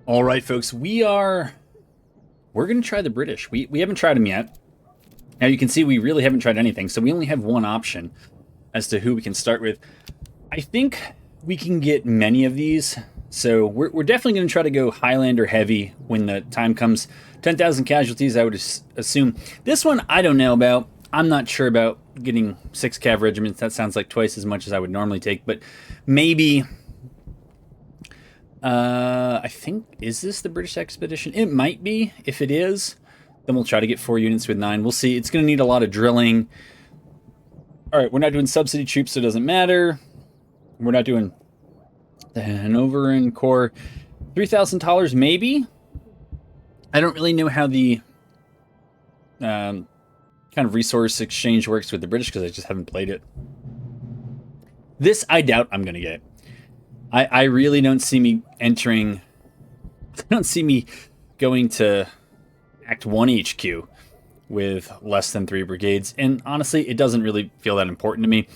All right, folks, we're going to try the British. We haven't tried them yet. Now you can see we really haven't tried anything, so we only have one option as to who we can start with. I think we can get many of these, so we're definitely going to try to go Highlander heavy when the time comes. 10,000 casualties, I would assume. This one, I don't know about. I'm not sure about getting 6 cav regiments. That sounds like twice as much as I would normally take, but maybe... I think, is this the British expedition? It might be. If it is, then we'll try to get 4 units with 9. We'll see. It's going to need a lot of drilling. All right, we're not doing subsidy troops, so it doesn't matter. We're not doing the Hanoverian Corps. $3,000 maybe? I don't really know how the kind of resource exchange works with the British because I just haven't played it. This, I doubt I'm going to get. I really don't see me entering... I don't see me going to Act 1 HQ with less than 3 brigades. And honestly, it doesn't really feel that important to me.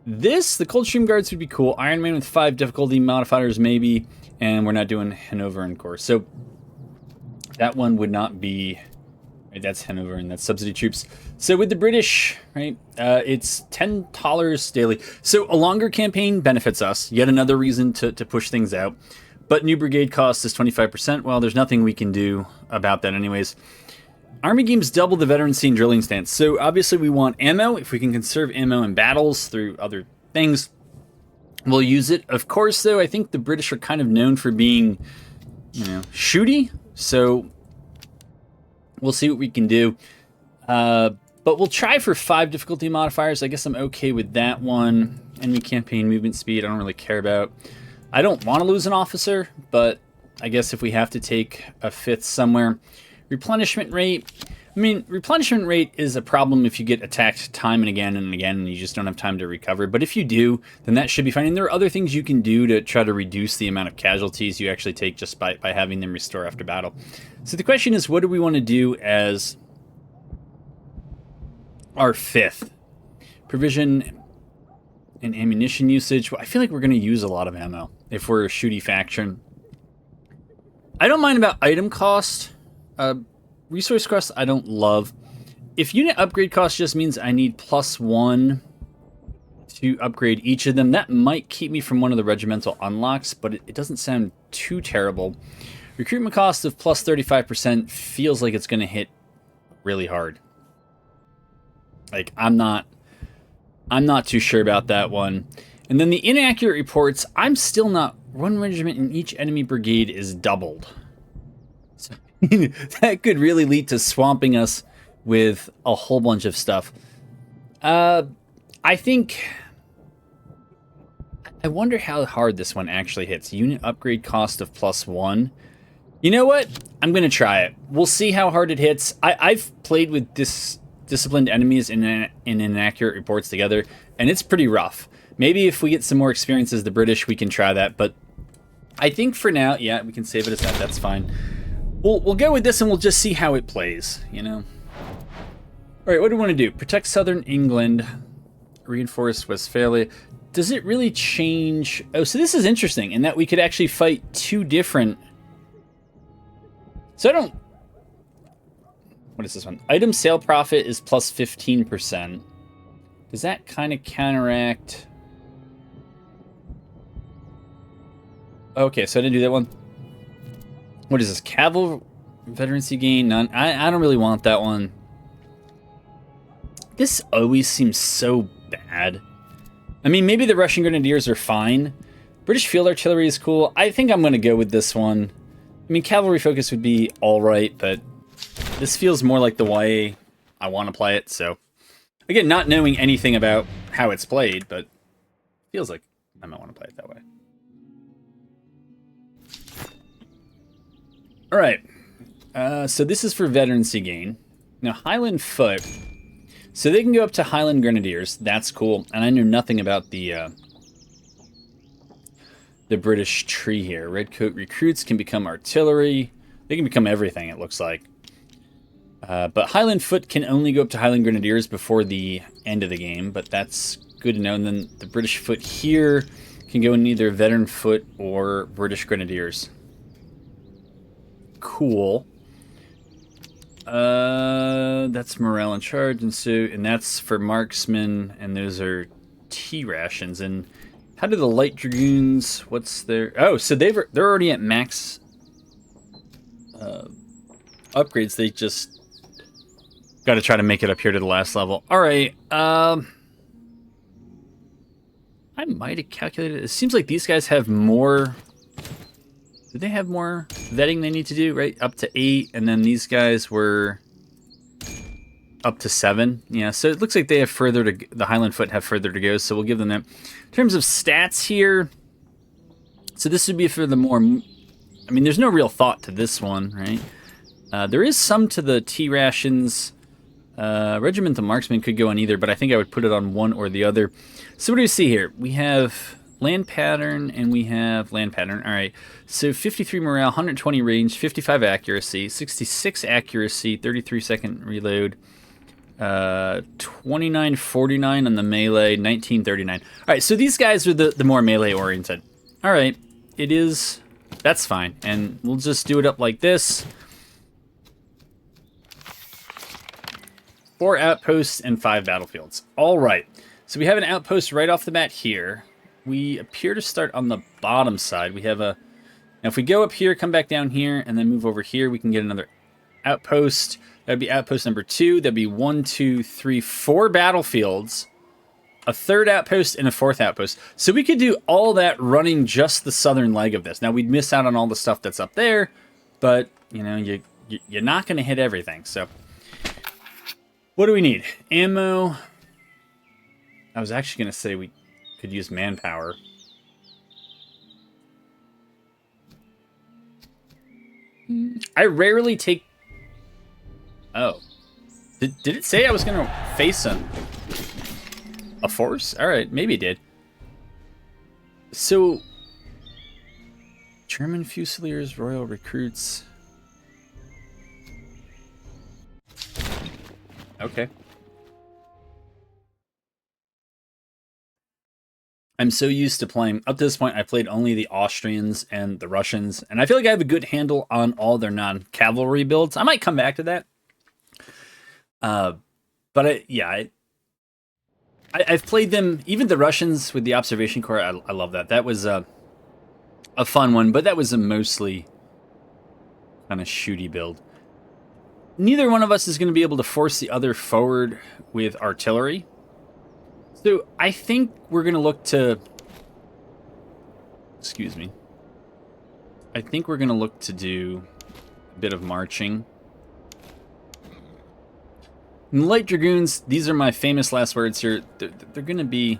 The Coldstream Guards would be cool. Iron Man with 5 difficulty modifiers maybe. And we're not doing Hanoverian Corps. So that one would not be... Right, that's Hanover and that's subsidy troops. So with the British, right, it's $10 daily. So a longer campaign benefits us. Yet another reason to push things out. But new brigade cost is 25%. Well, there's nothing we can do about that anyways. Army games double the veteran scene drilling stance. So obviously we want ammo. If we can conserve ammo in battles through other things, we'll use it. Of course, though, I think the British are kind of known for being, shooty. So... we'll see what we can do. But we'll try for 5 difficulty modifiers. I guess I'm okay with that one. Enemy campaign movement speed, I don't really care about. I don't want to lose an officer, but I guess if we have to take a 5th somewhere. Replenishment rate. I mean, replenishment rate is a problem if you get attacked time and again and you just don't have time to recover. But if you do, then that should be fine. And there are other things you can do to try to reduce the amount of casualties you actually take just by having them restore after battle. So the question is, what do we want to do as our 5th? Provision and ammunition usage. Well, I feel like we're going to use a lot of ammo if we're a shooty faction. I don't mind about item cost. Resource cost I don't love. If unit upgrade cost just means I need +1 to upgrade each of them, that might keep me from one of the regimental unlocks, but it doesn't sound too terrible. Recruitment cost of +35% feels like it's going to hit really hard. Like, I'm not too sure about that one. And then the inaccurate reports, I'm still not... 1 regiment in each enemy brigade is doubled. So, that could really lead to swamping us with a whole bunch of stuff. I think... I wonder how hard this one actually hits. Unit upgrade cost of +1. You know what? I'm going to try it. We'll see how hard it hits. I've played with disciplined enemies in inaccurate reports together, and it's pretty rough. Maybe if we get some more experience as the British, we can try that. But I think for now, yeah, we can save it as that. That's fine. We'll go with this, and we'll just see how it plays, All right, what do we want to do? Protect southern England. Reinforce Westphalia. Does it really change... Oh, so this is interesting in that we could actually fight 2 different... So I don't... What is this one? Item sale profit is +15%. Does that kind of counteract... Okay, so I didn't do that one. What is this? Cavalry veterancy gain? None. I don't really want that one. This always seems so bad. I mean, maybe the Russian Grenadiers are fine. British Field Artillery is cool. I think I'm going to go with this one. I mean, Cavalry Focus would be alright, but this feels more like the way I want to play it, so... Again, not knowing anything about how it's played, but it feels like I might want to play it that way. Alright, so this is for veterancy gain. Now, Highland Foot, so they can go up to Highland Grenadiers. That's cool, and I know nothing about the British tree here. Redcoat recruits can become artillery. They can become everything, it looks like. But Highland Foot can only go up to Highland Grenadiers before the end of the game, but that's good to know. And then the British Foot here can go in either Veteran Foot or British Grenadiers. Cool. That's morale and charge and suit, and that's for marksmen, and those are T rations. And how do the light dragoons? What's their? Oh, so they're already at max upgrades. They just got to try to make it up here to the last level. All right. I might have calculated. It seems like these guys have more. Do they have more vetting they need to do? Right, up to 8, and then these guys were up to 7. Yeah, so it looks like they have further to. The Highland Foot have further to go. So we'll give them that. In terms of stats here, so this would be for the more. I mean, there's no real thought to this one, right? There is some to the T rations. Regiment and marksman could go on either, but I think I would put it on one or the other. So what do we see here? We have land pattern and we have land pattern. All right. So 53 morale, 120 range, 55 accuracy, 66 accuracy, 33 second reload, 2949 on the melee, 1939. All right. So these guys are the more melee oriented. All right. It is. That's fine. And we'll just do it up like this. 4 outposts and 5 battlefields. All right. So we have an outpost right off the bat here. We appear to start on the bottom side. We have a... Now, if we go up here, come back down here, and then move over here, we can get another outpost. That would be outpost number 2. That'd be 1, 2, 3, 4 battlefields. A 3rd outpost and a 4th outpost. So we could do all that running just the southern leg of this. Now, we'd miss out on all the stuff that's up there, but, you know, you're not going to hit everything, so... What do we need? Ammo. I was actually going to say we could use manpower. I rarely take... Oh. Did it say I was going to face a force? Alright, maybe it did. So... German Fusiliers, Royal Recruits... Okay. I'm so used to playing... Up to this point, I played only the Austrians and the Russians, and I feel like I have a good handle on all their non-cavalry builds. I might come back to that. But I've played them... Even the Russians with the Observation Corps, I love that. That was a fun one, but that was a mostly kind of shooty build. Neither one of us is going to be able to force the other forward with artillery. So I think we're going to look to... Excuse me. I think we're going to look to do a bit of marching. And the Light Dragoons, these are my famous last words here. They're going to be...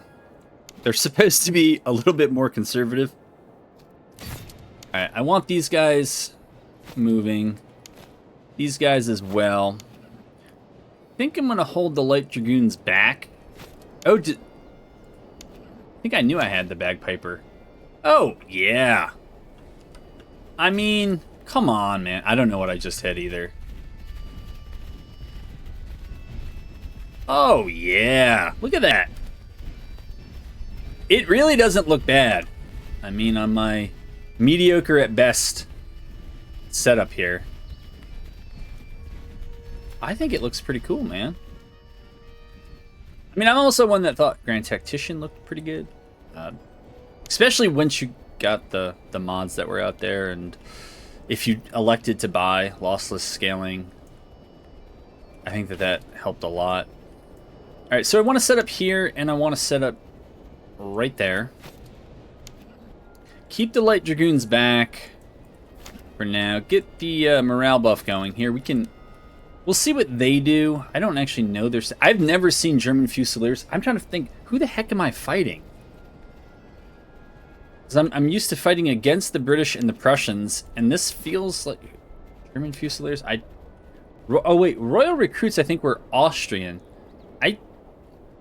They're supposed to be a little bit more conservative. Alright, I want these guys moving. These guys as well. I think I'm going to hold the Light Dragoons back. Oh, I think I knew I had the Bagpiper. Oh, yeah. I mean, come on, man. I don't know what I just hit either. Oh, yeah. Look at that. It really doesn't look bad. I mean, on my mediocre at best setup here. I think it looks pretty cool, man. I mean, I'm also one that thought Grand Tactician looked pretty good. Especially once you got the mods that were out there, and if you elected to buy lossless scaling, I think that helped a lot. Alright, so I want to set up here, and I want to set up right there. Keep the Light Dragoons back for now. Get the morale buff going here. We'll see what they do. I don't actually know their... I've never seen German Fusiliers. I'm trying to think, who the heck am I fighting? Because I'm used to fighting against the British and the Prussians, and this feels like... German Fusiliers? Oh, wait. Royal Recruits, I think, were Austrian.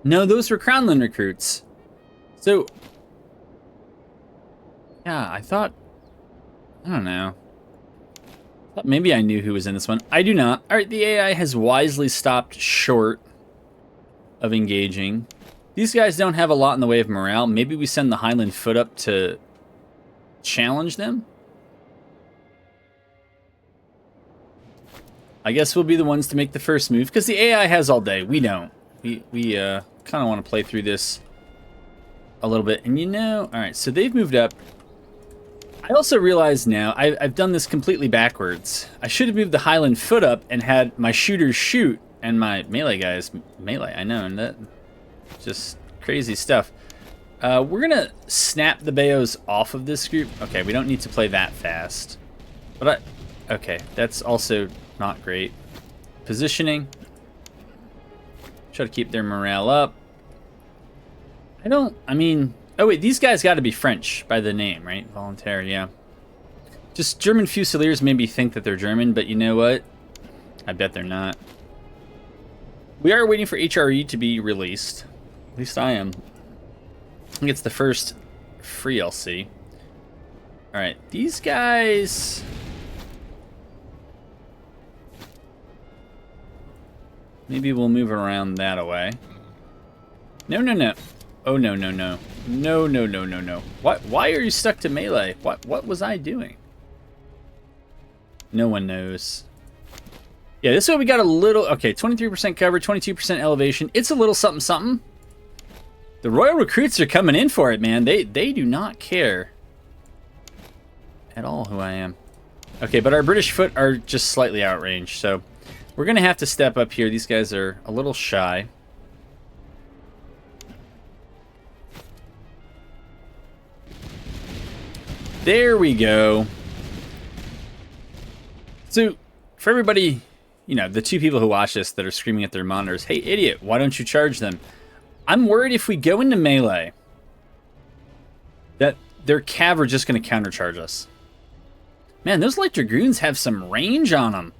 No, those were Crownland Recruits. So... Yeah, I thought... I don't know. Maybe I knew who was in this one. I do not. Alright, the AI has wisely stopped short of engaging. These guys don't have a lot in the way of morale. Maybe we send the Highland Foot up to challenge them? I guess we'll be the ones to make the first move, because the AI has all day. We don't. We kind of want to play through this a little bit. And you know, all right, so they've moved up. I also realize now, I've done this completely backwards. I should have moved the Highland foot up and had my shooters shoot and my melee guys melee. I know, and that just crazy stuff. We're gonna snap the Bayos off of this group. Okay, we don't need to play that fast. But okay, that's also not great. Positioning. Try to keep their morale up. I mean, oh wait, these guys got to be French by the name, right? Volontaire, yeah. Just German Fusiliers maybe think that they're German, but you know what? I bet they're not. We are waiting for HRE to be released. At least I am. I think it's the first free LC. Alright, these guys... Maybe we'll move around that away. No, no, no. Oh, no, no, no. No, no, no, no, no. Why are you stuck to melee? What was I doing? No one knows. Yeah, this way we got a little... Okay, 23% cover, 22% elevation. It's a little something something. The Royal Recruits are coming in for it, man. They do not care at all who I am. Okay, but our British foot are just slightly outranged, so we're going to have to step up here. These guys are a little shy. There we go. So, for everybody, you know, the two people who watch this that are screaming at their monitors, hey, idiot, why don't you charge them? I'm worried if we go into melee that their cav are just going to countercharge us. Man, those light dragoons have some range on them.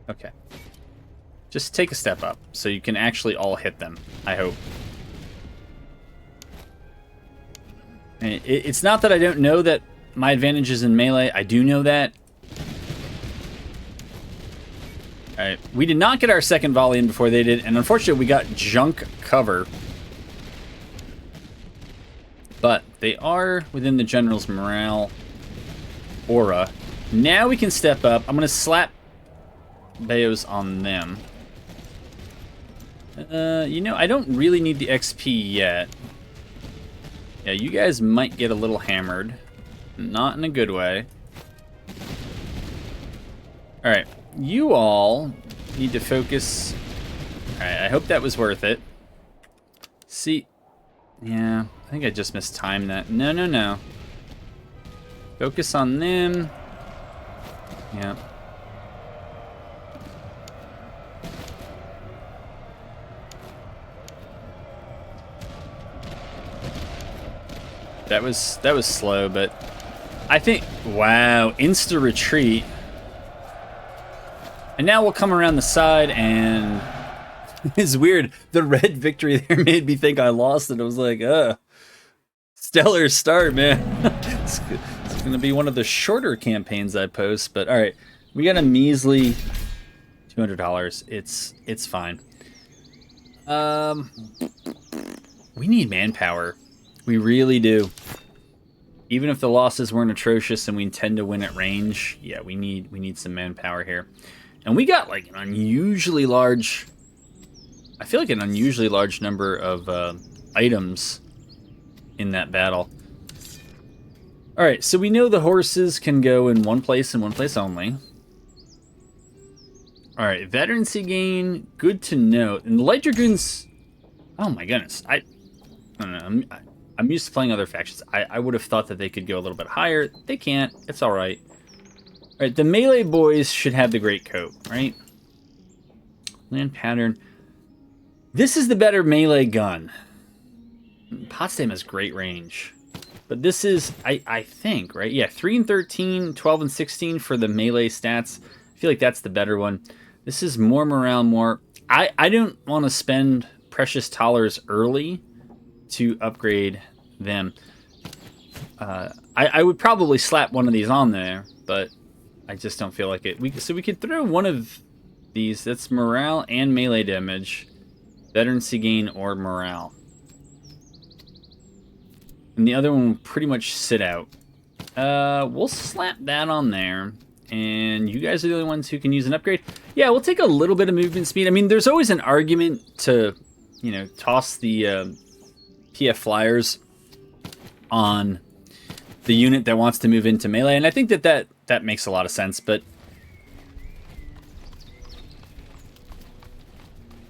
Okay. Just take a step up so you can actually all hit them, I hope. It's not that I don't know that my advantage is in melee. I do know that. Alright, we did not get our second volley in before they did, and unfortunately we got junk cover. But they are within the general's morale aura. Now we can step up. I'm going to slap Bayos on them. You know, I don't really need the XP yet. Yeah, you guys might get a little hammered. Not in a good way. Alright, you all need to focus. Alright, I hope that was worth it. See, yeah, I think I just mistimed that. No, no, no. Focus on them. Yeah. That was slow, but I think, wow, insta retreat. And now we'll come around the side, and it's weird. The red victory there made me think I lost it. I was like, stellar start, man. It's gonna be one of the shorter campaigns I post, but all right, we got a measly $200. It's fine. We need manpower. We really do. Even if the losses weren't atrocious and we intend to win at range, yeah, we need some manpower here. And we got like an unusually large, I feel like an unusually large number of items in that battle. All right, so we know the horses can go in one place and one place only. All right, veterancy gain, good to know. And the light dragoons, oh my goodness, I don't know. I'm used to playing other factions. I would have thought that they could go a little bit higher. They can't. It's all right. All right, the melee boys should have the great coat, right? Land pattern. This is the better melee gun. Potsdam has great range. But this is, I think, right? Yeah, 3 and 13, 12 and 16 for the melee stats. I feel like that's the better one. This is more morale, more... I don't want to spend precious thalers early to upgrade them. I would probably slap one of these on there, but I just don't feel like it. So we could throw one of these. That's morale and melee damage, veterancy gain or morale, and the other one will pretty much sit out. We'll slap that on there, And you guys are the only ones who can use an upgrade. Yeah, we'll take a little bit of movement speed. I mean, there's always an argument to, you know, toss the PF Flyers on the unit that wants to move into melee. And I think that makes a lot of sense, but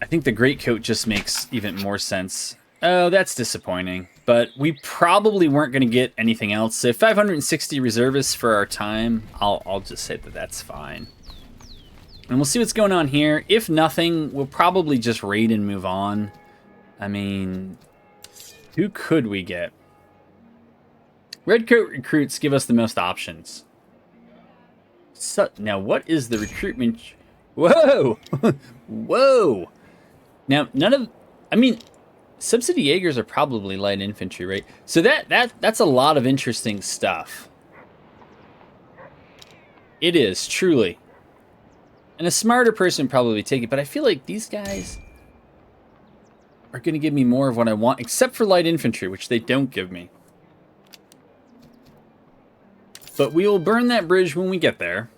I think the Greatcoat just makes even more sense. Oh, that's disappointing. But we probably weren't going to get anything else. So 560 reservists for our time, I'll just say that that's fine. And we'll see what's going on here. If nothing, we'll probably just raid and move on. I mean, who could we get? Redcoat recruits give us the most options. So, now, what is the recruitment? Whoa! Whoa! Now, none of... I mean... Subsidy Jaegers are probably light infantry, right? So that's a lot of interesting stuff. It is, truly. And a smarter person probably take it, but I feel like these guys are going to give me more of what I want, except for light infantry, which they don't give me. But we will burn that bridge when we get there.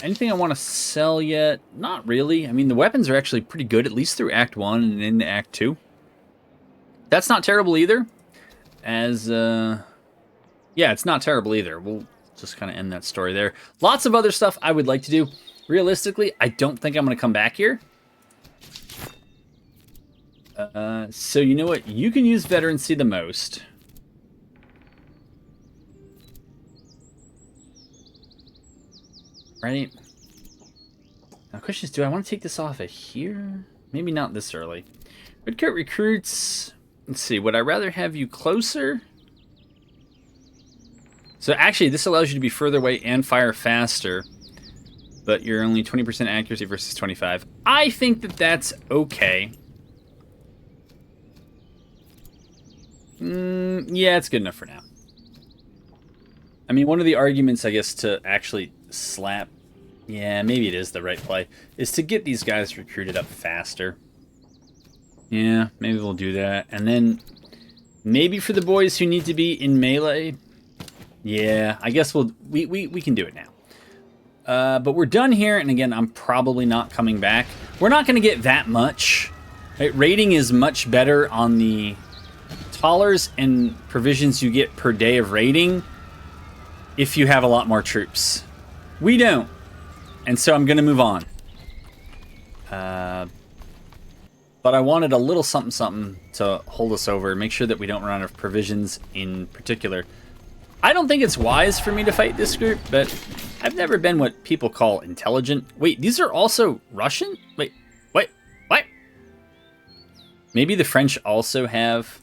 Anything I want to sell yet? Not really. I mean, the weapons are actually pretty good, at least through Act 1 and into Act 2. That's not terrible either. Yeah, it's not terrible either. We'll just kind of end that story there. Lots of other stuff I would like to do. Realistically, I don't think I'm going to come back here. So you know what? You can use veterancy the most. Right? Now, the question is, do I want to take this off of here? Maybe not this early. Redcoat recruits. Let's see. Would I rather have you closer? So actually, this allows you to be further away and fire faster. But you're only 20% accuracy versus 25. I think that that's okay. Yeah, it's good enough for now. I mean, one of the arguments, I guess, to actually slap... Yeah, maybe it is the right play. Is to get these guys recruited up faster. Yeah, maybe we'll do that. And then maybe for the boys who need to be in melee... Yeah, I guess we can do it now. But we're done here, and again, I'm probably not coming back. We're not going to get that much. Right? Rating is much better on the tallers and provisions you get per day of raiding if you have a lot more troops. We don't. And so I'm going to move on. But I wanted a little something to hold us over, make sure that we don't run out of provisions in particular. I don't think it's wise for me to fight this group, but I've never been what people call intelligent. Wait, these are also Russian? Wait, what? Maybe the French also have...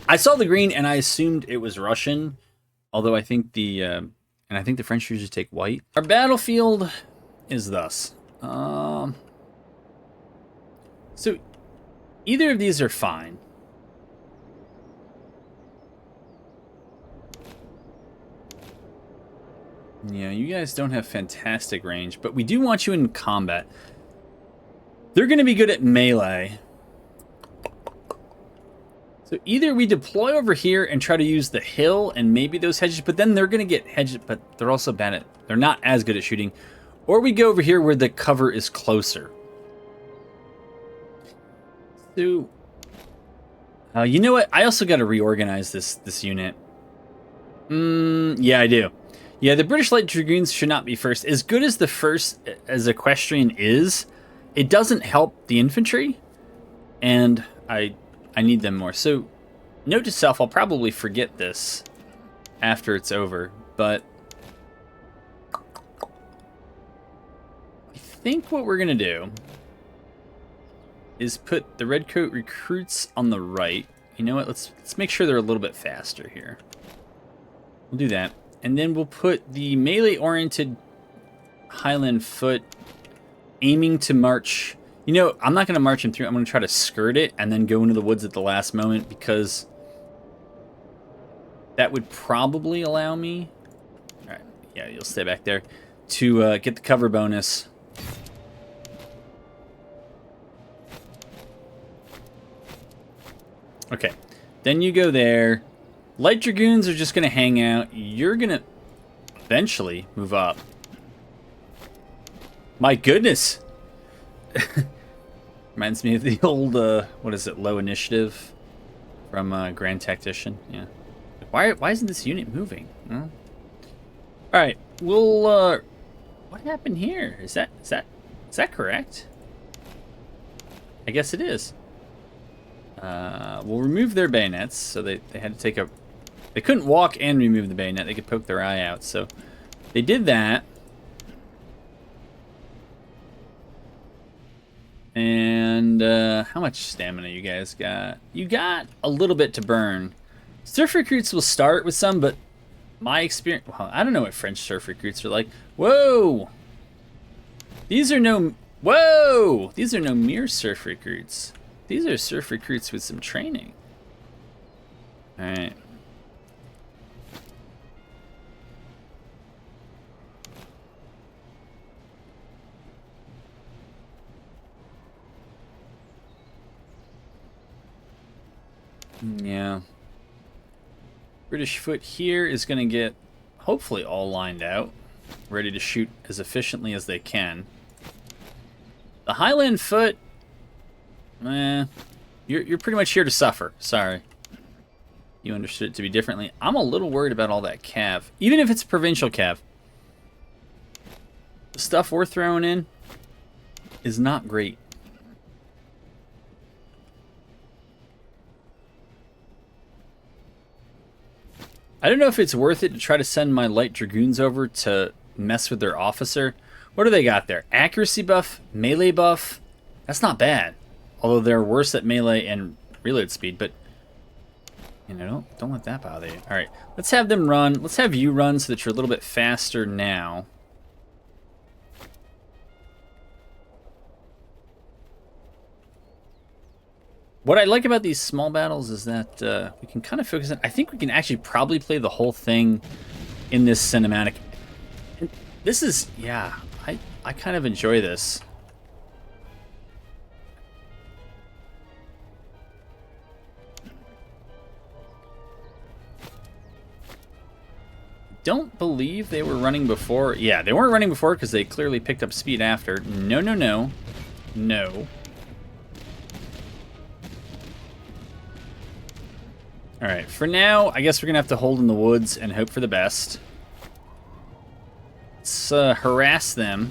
I saw the green and I assumed it was Russian, although I think the French usually take white. Our battlefield is thus. So either of these are fine. Yeah, you guys don't have fantastic range, but we do want you in combat. They're going to be good at melee. So either we deploy over here and try to use the hill and maybe those hedges, but then they're going to get hedged, but they're also bad at... They're not as good at shooting. Or we go over here where the cover is closer. So... you know what? I also got to reorganize this unit. Yeah, I do. Yeah, the British Light Dragoons should not be first. As good as the first as Equestrian is, it doesn't help the infantry. And I need them more. So, note to self, I'll probably forget this after it's over, but I think what we're going to do is put the Redcoat recruits on the right. You know what? Let's make sure they're a little bit faster here. We'll do that. And then we'll put the melee-oriented Highland foot aiming to march... You know, I'm not going to march him through. I'm going to try to skirt it and then go into the woods at the last moment because that would probably allow me... Alright, yeah, you'll stay back there. To get the cover bonus. Okay, then you go there. Light Dragoons are just going to hang out. You're going to... eventually move up. My goodness! Reminds me of the old, what is it, low initiative from Grand Tactician. Yeah. Why isn't this unit moving? Well, alright, we'll, what happened here? Is that correct? I guess it is. We'll remove their bayonets, so they had to take a... They couldn't walk and remove the bayonet, they could poke their eye out, so they did that. And, how much stamina you guys got? You got a little bit to burn. Surf recruits will start with some, but my experience... Well, I don't know what French surf recruits are like. Whoa! These are no... Whoa! These are no mere surf recruits. These are surf recruits with some training. Alright. Yeah. British foot here is going to get hopefully all lined out, ready to shoot as efficiently as they can. The Highland foot, you're pretty much here to suffer. Sorry. You understood it to be differently. I'm a little worried about all that cav, even if it's provincial cav. The stuff we're throwing in is not great. I don't know if it's worth it to try to send my light dragoons over to mess with their officer. What do they got there? Accuracy buff, melee buff. That's not bad. Although they're worse at melee and reload speed, but you know, don't let that bother you. All right, let's have them run. Let's have you run so that you're a little bit faster now. What I like about these small battles is that we can kind of focus on... I think we can actually probably play the whole thing in this cinematic. And this is... Yeah, I kind of enjoy this. Don't believe they were running before. Yeah, they weren't running before because they clearly picked up speed after. No, no, no. No. Alright, for now, I guess we're going to have to hold in the woods and hope for the best. Let's harass them.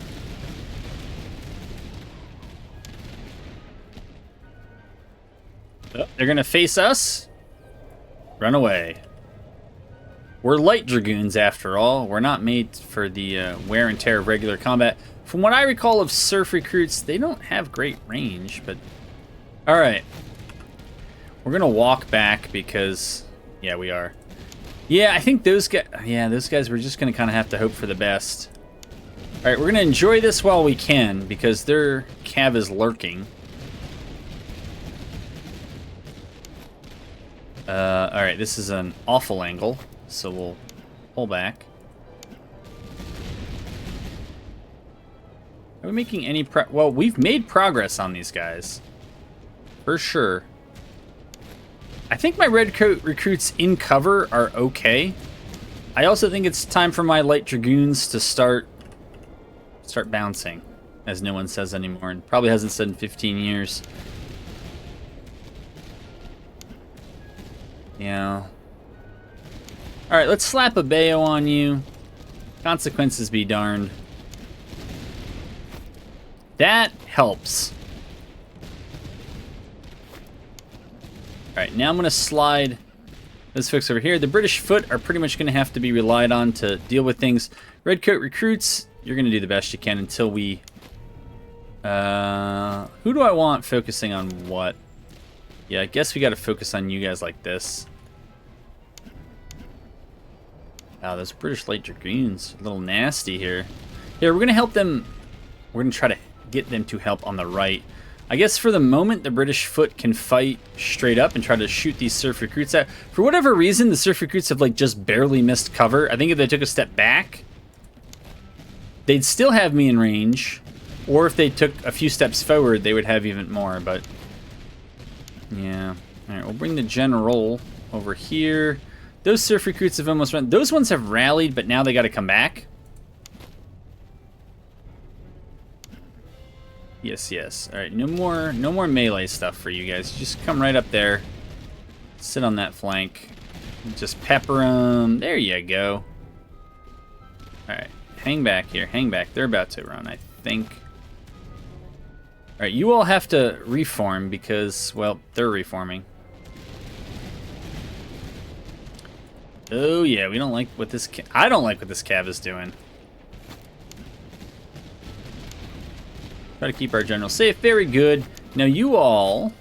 Oh, they're going to face us. Run away. We're light dragoons, after all. We're not made for the wear and tear of regular combat. From what I recall of surf recruits, they don't have great range, but... Alright. We're gonna walk back because, yeah, we are. Yeah, I think those guys. Yeah, those guys. We're just gonna kind of have to hope for the best. All right, we're gonna enjoy this while we can because their cav is lurking. All right, this is an awful angle, so we'll pull back. Are we making any well, we've made progress on these guys, for sure. I think my red coat recruits in cover are okay. I also think it's time for my light dragoons to start bouncing, as no one says anymore, and probably hasn't said in 15 years. Yeah. All right, let's slap a bayo on you. Consequences be darned. That helps. Alright, now I'm going to slide those folks over here. The British foot are pretty much going to have to be relied on to deal with things. Redcoat recruits, you're going to do the best you can until we... who do I want focusing on what? Yeah, I guess we got to focus on you guys like this. Wow, those British light dragoons, a little nasty here. Here, we're going to help them. We're going to try to get them to help on the right. I guess for the moment, the British foot can fight straight up and try to shoot these surf recruits out. For whatever reason, the surf recruits have like just barely missed cover. I think if they took a step back, they'd still have me in range. Or if they took a few steps forward, they would have even more, but... Yeah. Alright, we'll bring the general over here. Those surf recruits have almost run. Those ones have rallied, but now they got to come back. Yes, yes. All right, no more melee stuff for you guys. Just come right up there. Sit on that flank. Just pepper them. There you go. All right, hang back here. Hang back. They're about to run, I think. All right, you all have to reform because, well, they're reforming. Oh yeah, we don't like what this. I don't like what this cav is doing. Try to keep our general safe. Very good. Now you all.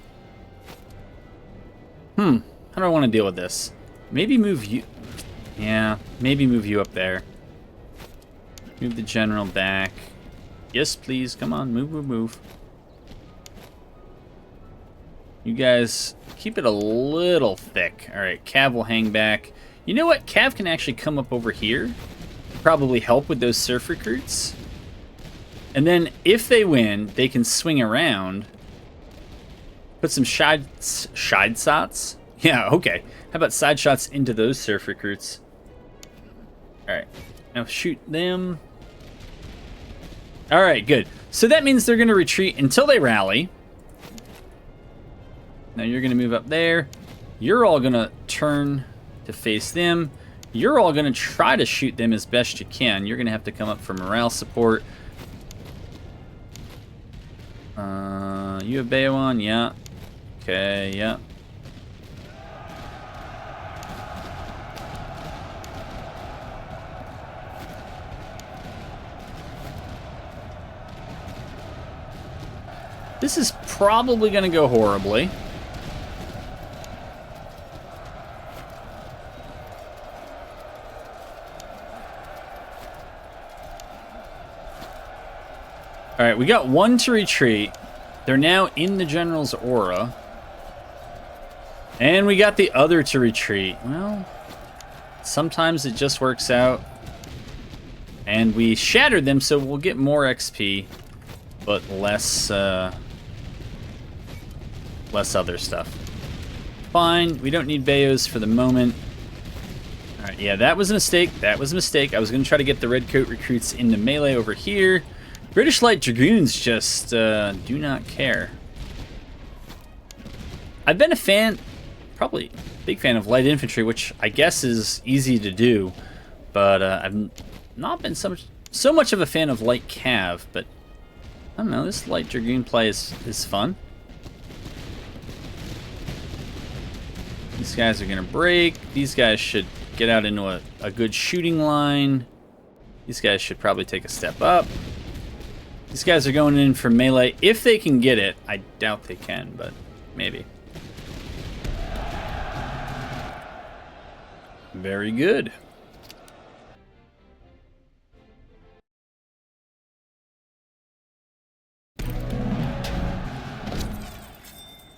How do I want to deal with this? Maybe move you. Yeah, maybe move you up there. Move the general back. Yes, please. Come on, move, move, move. You guys keep it a little thick. All right, Cav will hang back. You know what? Cav can actually come up over here. Probably help with those surf recruits. And then if they win, they can swing around. Put some side shots. Yeah, okay. How about side shots into those surf recruits? All right. Now shoot them. All right, good. So that means they're going to retreat until they rally. Now you're going to move up there. You're all going to turn to face them. You're all going to try to shoot them as best you can. You're going to have to come up for morale support. You have Bayo on? Yeah. Okay, yeah. This is probably going to go horribly. All right, we got one to retreat. They're now in the general's aura. And we got the other to retreat. Well, sometimes it just works out. And we shattered them, so we'll get more XP, but less other stuff. Fine, we don't need Bayos for the moment. All right, yeah, that was a mistake. That was a mistake. I was going to try to get the Redcoat recruits into melee over here. British Light Dragoons just do not care. I've been a fan, probably big fan of light infantry, which I guess is easy to do, but I've not been so much of a fan of light cav. But I don't know, this light dragoon play is fun. These guys are gonna break. These guys should get out into a good shooting line. These guys should probably take a step up. These guys are going in for melee. If they can get it, I doubt they can, but maybe. Very good.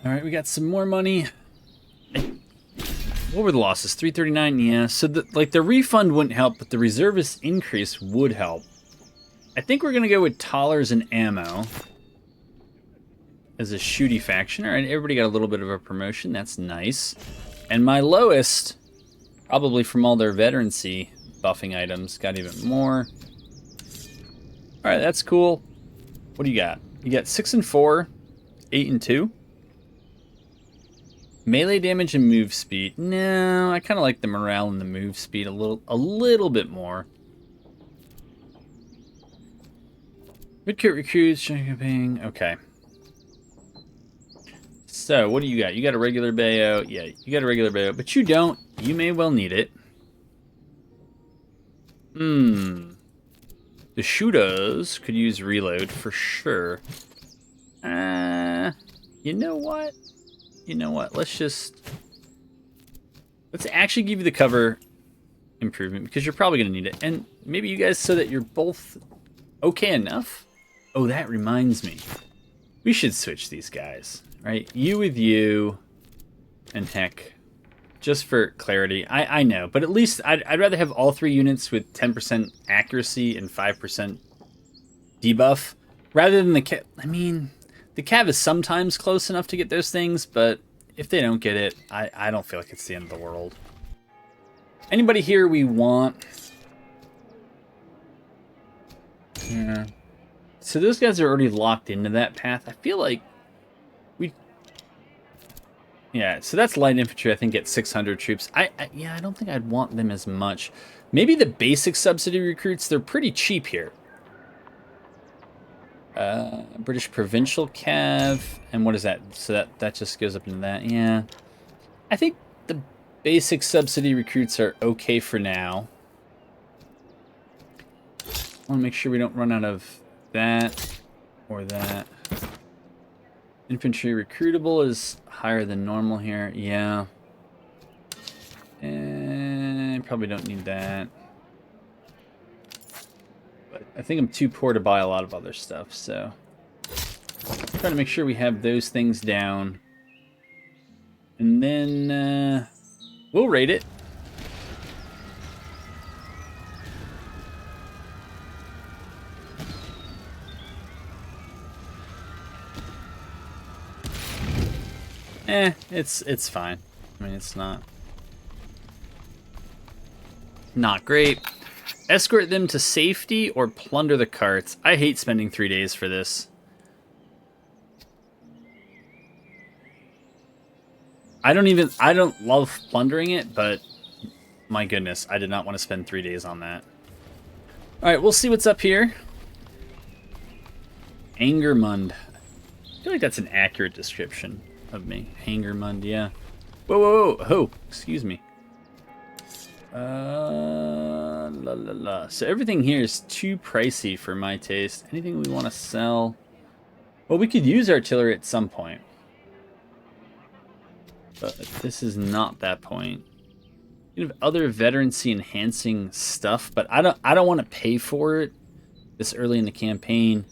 All right, we got some more money. What were the losses? 339, yeah. So the refund wouldn't help, but the reservist increase would help. I think we're going to go with Tollers and Ammo as a shooty faction. All right, everybody got a little bit of a promotion. That's nice. And my lowest, probably from all their veterancy buffing items, got even more. All right, that's cool. What do you got? You got 6 and 4, 8 and 2. Melee damage and move speed. No, I kind of like the morale and the move speed a little bit more. Redcoat recruits, campaign. Okay. So, what do you got? You got a regular Bayo. Yeah, you got a regular Bayo, but you don't. You may well need it. The shooters could use reload for sure. You know what? You know what? Let's actually give you the cover improvement because you're probably going to need it. And maybe you guys so that you're both okay enough. Oh, that reminds me. We should switch these guys, right? You with you, and heck, just for clarity. I know, but at least I'd rather have all 3 units with 10% accuracy and 5% debuff, rather than the cav. I mean, the cav is sometimes close enough to get those things, but if they don't get it, I don't feel like it's the end of the world. Anybody here we want? Yeah. So those guys are already locked into that path. I feel like we... Yeah, so that's light infantry, I think, at 600 troops. Yeah, I don't think I'd want them as much. Maybe the basic subsidy recruits, they're pretty cheap here. British Provincial Cav, and what is that? So that just goes up into that, yeah. I think the basic subsidy recruits are okay for now. I want to make sure we don't run out of that or that. Infantry recruitable is higher than normal here, yeah. And probably don't need that. But I think I'm too poor to buy a lot of other stuff, so trying to make sure we have those things down. And then we'll rate it. It's fine. I mean, it's not great. Escort them to safety or plunder the carts. I hate spending 3 days for this. I don't love plundering it, but my goodness, I did not want to spend 3 days on that. Alright, we'll see what's up here. Angermünde. I feel like that's an accurate description of me. Angermünde, yeah. Whoa, whoa, whoa. Oh, excuse me. La la la. So everything here is too pricey for my taste. Anything we want to sell? Well, we could use artillery at some point. But this is not that point. You have other veterancy enhancing stuff, but I don't want to pay for it this early in the campaign.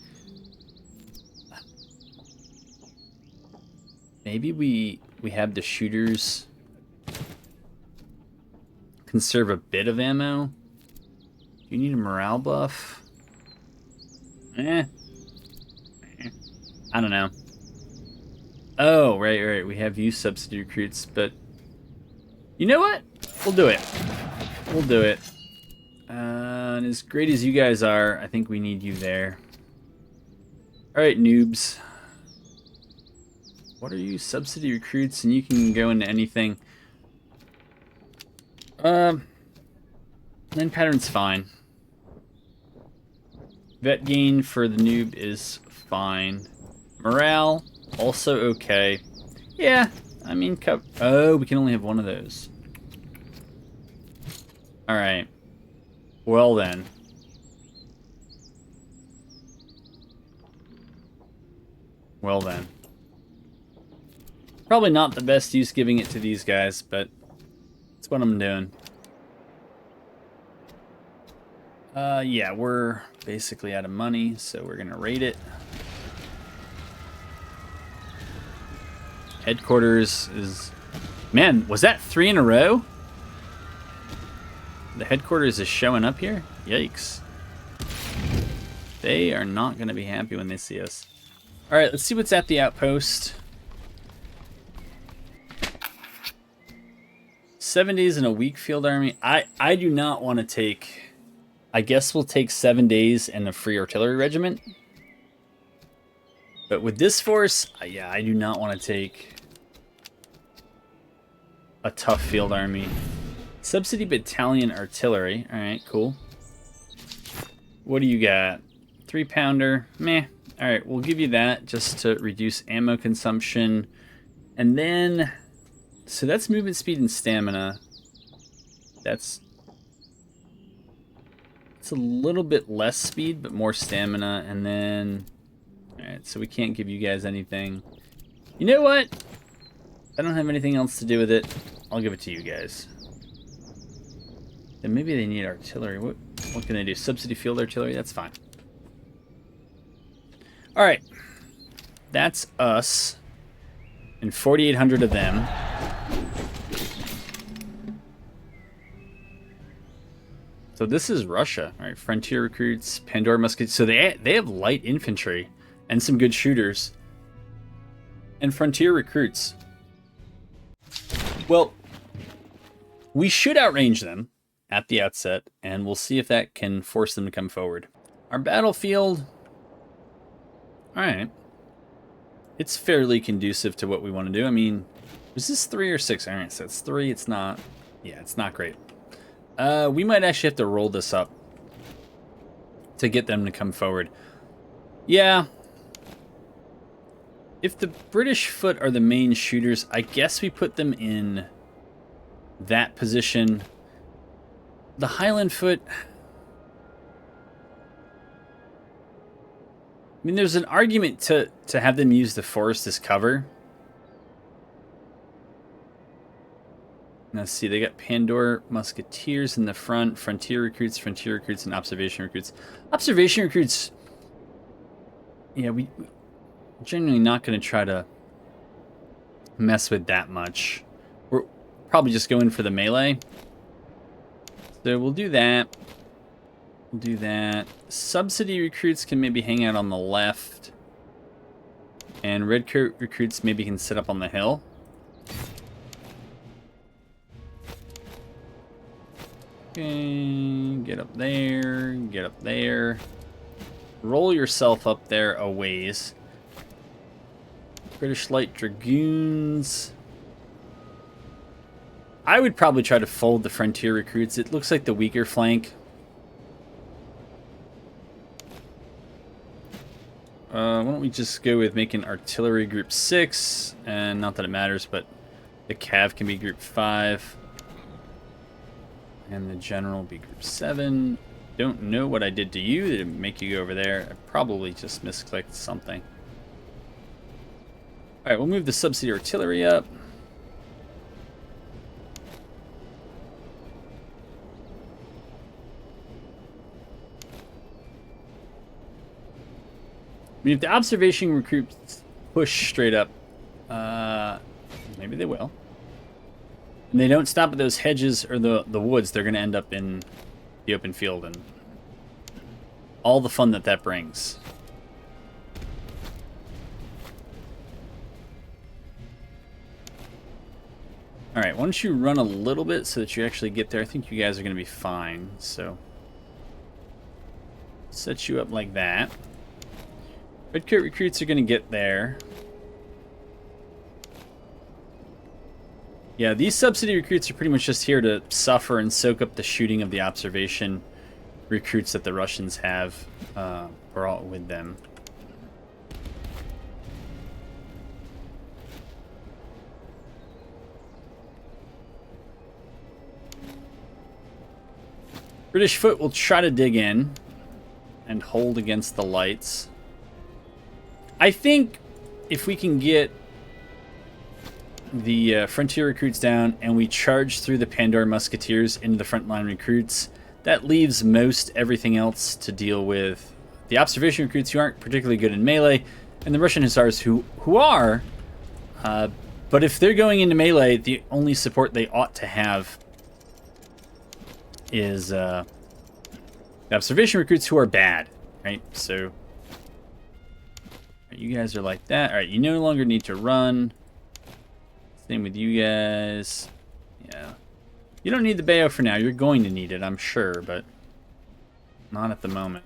Maybe we have the shooters conserve a bit of ammo. Do you need a morale buff? I don't know. Oh, right. We have used subsidy recruits, but you know what? We'll do it. We'll do it. And as great as you guys are, I think we need you there. All right, noobs. What are you? Subsidy recruits, and you can go into anything. Land pattern's fine. Vet gain for the noob is fine. Morale, also okay. Yeah, I mean, oh, we can only have one of those. Alright. Well then. Well then. Probably not the best use giving it to these guys, but that's what I'm doing. Yeah, we're basically out of money, so we're gonna rate it. Headquarters is... Man, was that 3 in a row? The headquarters is showing up here? Yikes. They are not gonna be happy when they see us. Alright, let's see what's at the outpost. 7 days in a week field army. I do not want to take... I guess we'll take 7 days in a free artillery regiment. But with this force, yeah, I do not want to take a tough field army. Subsidy battalion artillery. Alright, cool. What do you got? 3-pounder. Meh. Alright, we'll give you that just to reduce ammo consumption. And then... So that's movement speed and stamina. It's a little bit less speed, but more stamina. And then... Alright, so we can't give you guys anything. You know what? I don't have anything else to do with it. I'll give it to you guys. Then maybe they need artillery. What can they do? Subsidy field artillery? That's fine. Alright. That's us. And 4,800 of them. So this is Russia. Alright, frontier recruits, Pandora muskets. So they have light infantry and some good shooters. And frontier recruits. Well, We should outrange them at the outset, and we'll see if that can force them to come forward. Our battlefield... Alright. It's fairly conducive to what we want to do. I mean, was this 3 or 6? Alright, so it's 3. It's not... Yeah, it's not great. We might actually have to roll this up to get them to come forward. Yeah. If the British foot are the main shooters, I guess we put them in that position. The Highland foot... I mean, there's an argument to have them use the forest as cover. Let's see, they got Pandora Musketeers in the front, Frontier Recruits, and Observation Recruits. Observation Recruits... Yeah, we're generally not going to try to mess with that much. We're probably just going for the melee. So we'll do that. We'll do that. Subsidy recruits can maybe hang out on the left. And redcoat recruits maybe can sit up on the hill. Okay, get up there, get up there. Roll yourself up there a ways. British Light Dragoons. I would probably try to fold the Frontier Recruits. It looks like the weaker flank. Why don't we just go with making Artillery Group 6, and not that it matters, but the Cav can be Group 5, and the General be Group 7. Don't know what I did to you to make you go over there. I probably just misclicked something. Alright, we'll move the Subsidy Artillery up. I mean, if the observation recruits push straight up, maybe they will. And they don't stop at those hedges or the woods, they're going to end up in the open field and all the fun that brings. Alright, why don't you run a little bit so that you actually get there? I think you guys are going to be fine, so... Set you up like that. Redcoat recruits are going to get there. Yeah, these subsidy recruits are pretty much just here to suffer and soak up the shooting of the observation recruits that the Russians have brought with them. British foot will try to dig in and hold against the lights. I think if we can get the Frontier Recruits down and we charge through the Pandora Musketeers into the frontline recruits, that leaves most everything else to deal with the Observation Recruits, who aren't particularly good in melee, and the Russian Hussars, who are. But if they're going into melee, the only support they ought to have is the Observation Recruits, who are bad, right? So... You guys are like that. Alright, you no longer need to run. Same with you guys. Yeah. You don't need the Bayo for now. You're going to need it, I'm sure, but not at the moment.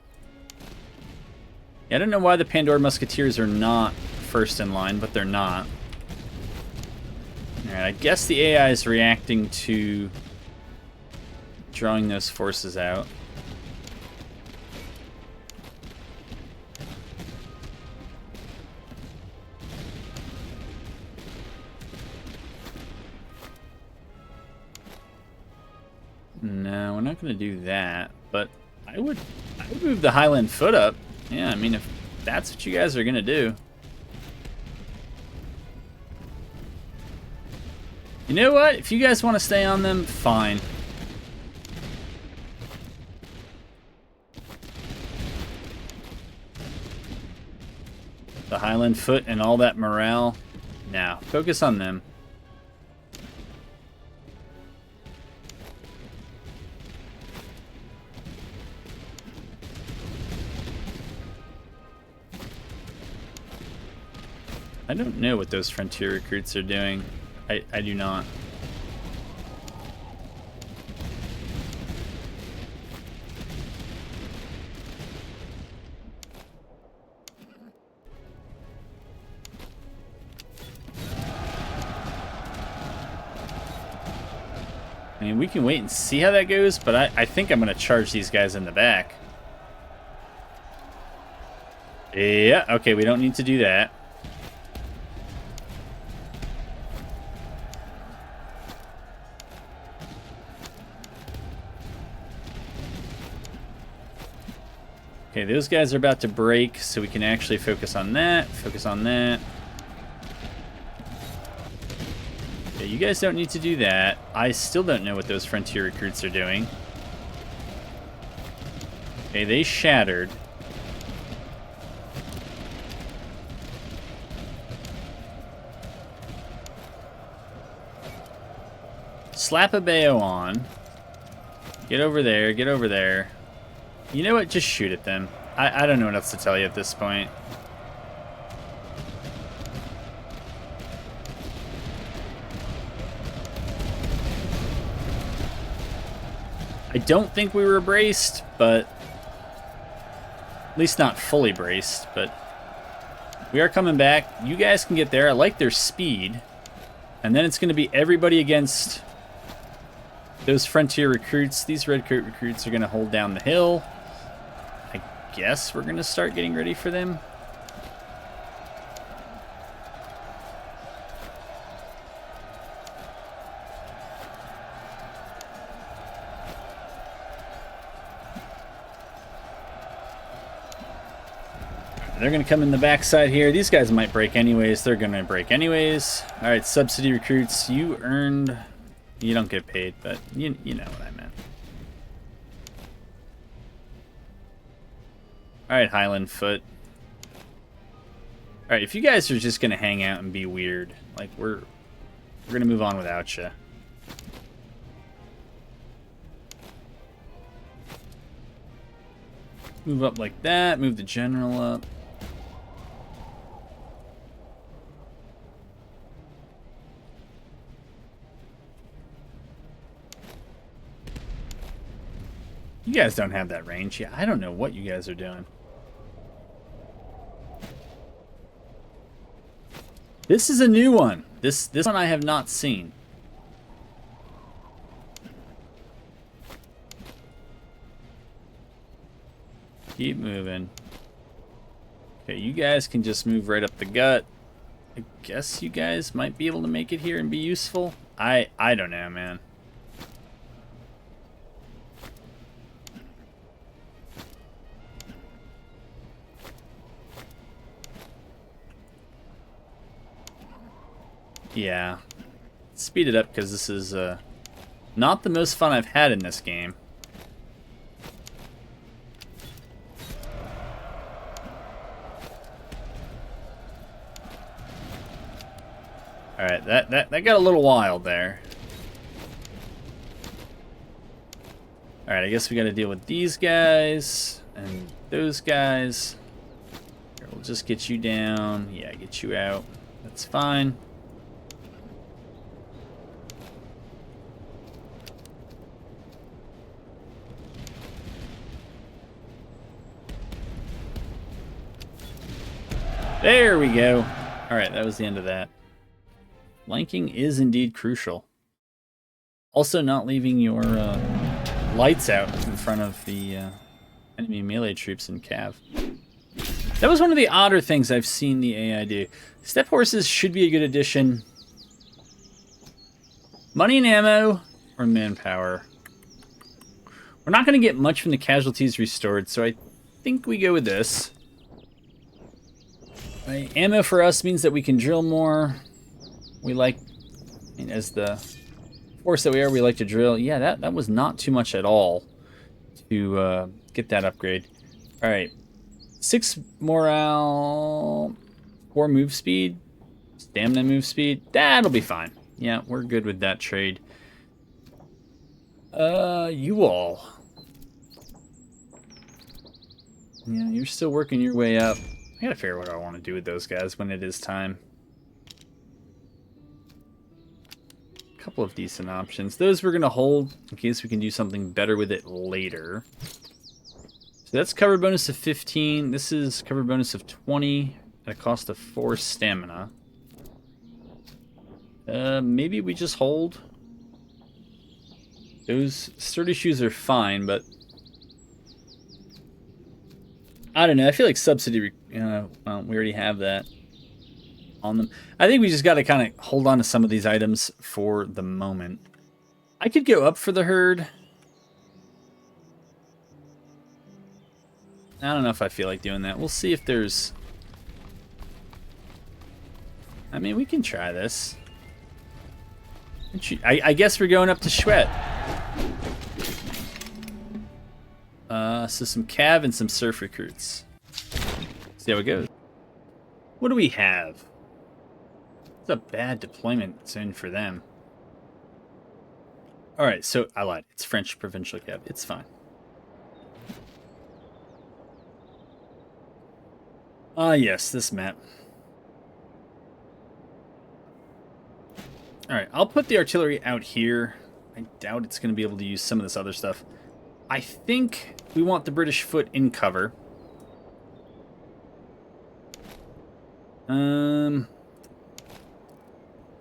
Yeah, I don't know why the Pandora Musketeers are not first in line, but they're not. Alright, I guess the AI is reacting to drawing those forces out. No, we're not going to do that, but I would move the Highland foot up. Yeah, I mean, if that's what you guys are going to do. You know what? If you guys want to stay on them, fine. The Highland foot and all that morale. Now, focus on them. I don't know what those Frontier Recruits are doing. I do not. I mean, we can wait and see how that goes, but I think I'm going to charge these guys in the back. Yeah, okay, we don't need to do that. Okay, those guys are about to break, so we can actually focus on that, focus on that. Yeah, you guys don't need to do that. I still don't know what those frontier recruits are doing. Okay, they shattered. Slap a bayo on. Get over there, get over there. You know what? Just shoot at them. I don't know what else to tell you at this point. I don't think we were braced, but... At least not fully braced, but... We are coming back. You guys can get there. I like their speed. And then it's going to be everybody against those frontier recruits. These redcoat recruits are going to hold down the hill. I guess we're going to start getting ready for them. They're going to come in the backside here. These guys might break anyways. They're going to break anyways. All right, subsidy recruits. You earned... You don't get paid, but you know what I meant. All right, Highland foot. All right, if you guys are just going to hang out and be weird, like we're going to move on without you. Move up like that. Move the general up. You guys don't have that range. Yeah, I don't know what you guys are doing. This is a new one. This one I have not seen. Keep moving. Okay, you guys can just move right up the gut. I guess you guys might be able to make it here and be useful. I don't know, man. Yeah. Speed it up because this is not the most fun I've had in this game. Alright, that got a little wild there. Alright, I guess we gotta deal with these guys and those guys. Here, we'll just get you down. Yeah, get you out. That's fine. There we go. Alright, that was the end of that. Flanking is indeed crucial. Also not leaving your lights out in front of the enemy melee troops in Cav. That was one of the odder things I've seen the AI do. Step horses should be a good addition. Money and ammo or manpower. We're not going to get much from the casualties restored, so I think we go with this. Right, ammo for us means that we can drill more. We like, I mean, as the force that we are, we like to drill. Yeah, that was not too much at all to get that upgrade. All right, 6 morale, 4 move speed, stamina move speed. That'll be fine. Yeah, we're good with that trade. You all. Yeah, you're still working your way up. I gotta figure out what I want to do with those guys when it is time. A couple of decent options. Those we're gonna hold in case we can do something better with it later. So that's cover bonus of 15. This is cover bonus of 20 at a cost of 4 stamina. Maybe we just hold. Those sturdy shoes are fine, but I don't know. I feel like subsidy, well, we already have that on them. I think we just got to kind of hold on to some of these items for the moment. I could go up for the herd. I don't know if I feel like doing that. We'll see if there's... I mean, we can try this. I guess we're going up to Schwedt. So some cav and some surf recruits. See how it goes. What do we have? It's a bad deployment zone for them. Alright, so I lied. It's French provincial cav. It's fine. Yes, this map. Alright, I'll put the artillery out here. I doubt it's going to be able to use some of this other stuff. I think we want the British foot in cover. What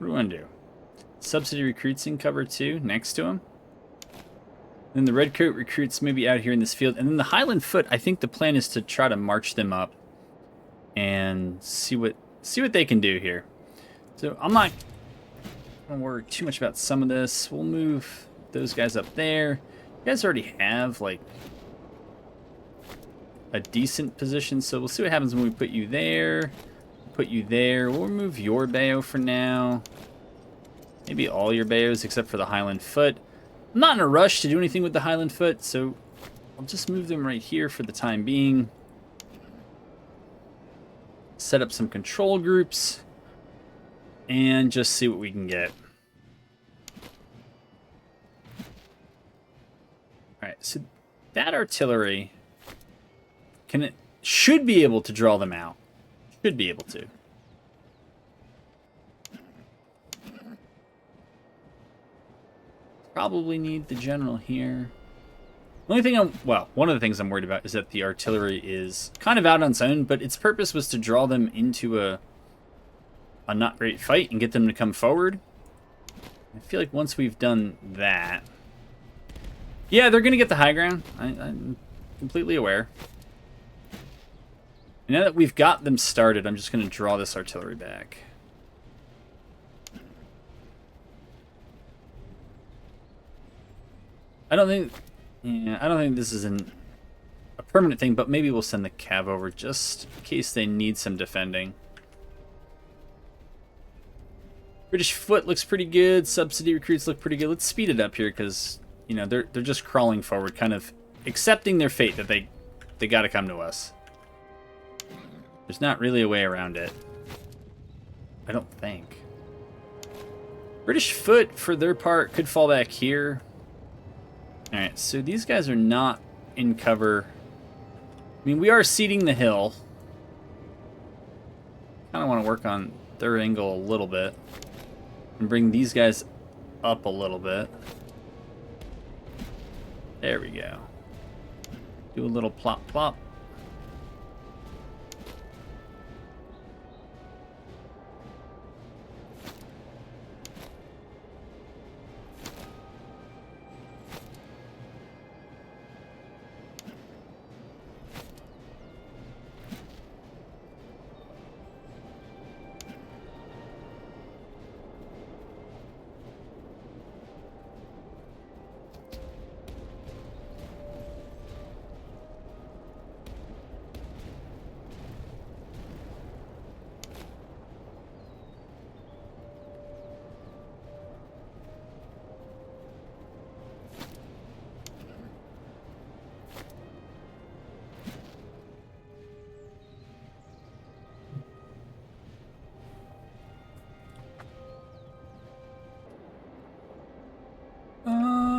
do we want to do? Subsidy recruits in cover too, next to him. Then the redcoat recruits maybe out here in this field. And then the Highland foot, I think the plan is to try to march them up and see what they can do here. So I'm not going to worry too much about some of this. We'll move those guys up there. You guys already have like a decent position, so we'll see what happens when we put you there. Put you there. We'll remove your Bayo for now. Maybe all your Bayos except for the Highland foot. I'm not in a rush to do anything with the Highland foot, so I'll just move them right here for the time being. Set up some control groups and just see what we can get. Alright, so that artillery should be able to draw them out. Should be able to. Probably need the general here. The only thing one of the things I'm worried about is that the artillery is kind of out on its own, but its purpose was to draw them into a not great fight and get them to come forward. I feel like once we've done that... Yeah, they're going to get the high ground. I'm completely aware. And now that we've got them started, I'm just going to draw this artillery back. I don't think this is a permanent thing, but maybe we'll send the cav over just in case they need some defending. British foot looks pretty good. Subsidy recruits look pretty good. Let's speed it up here because, you know, they're just crawling forward, kind of accepting their fate that they got to come to us. There's not really a way around it. I don't think. British foot, for their part, could fall back here. Alright, so these guys are not in cover. I mean, we are seeding the hill. Kind of want to work on their angle a little bit. And bring these guys up a little bit. There we go. Do a little plop plop.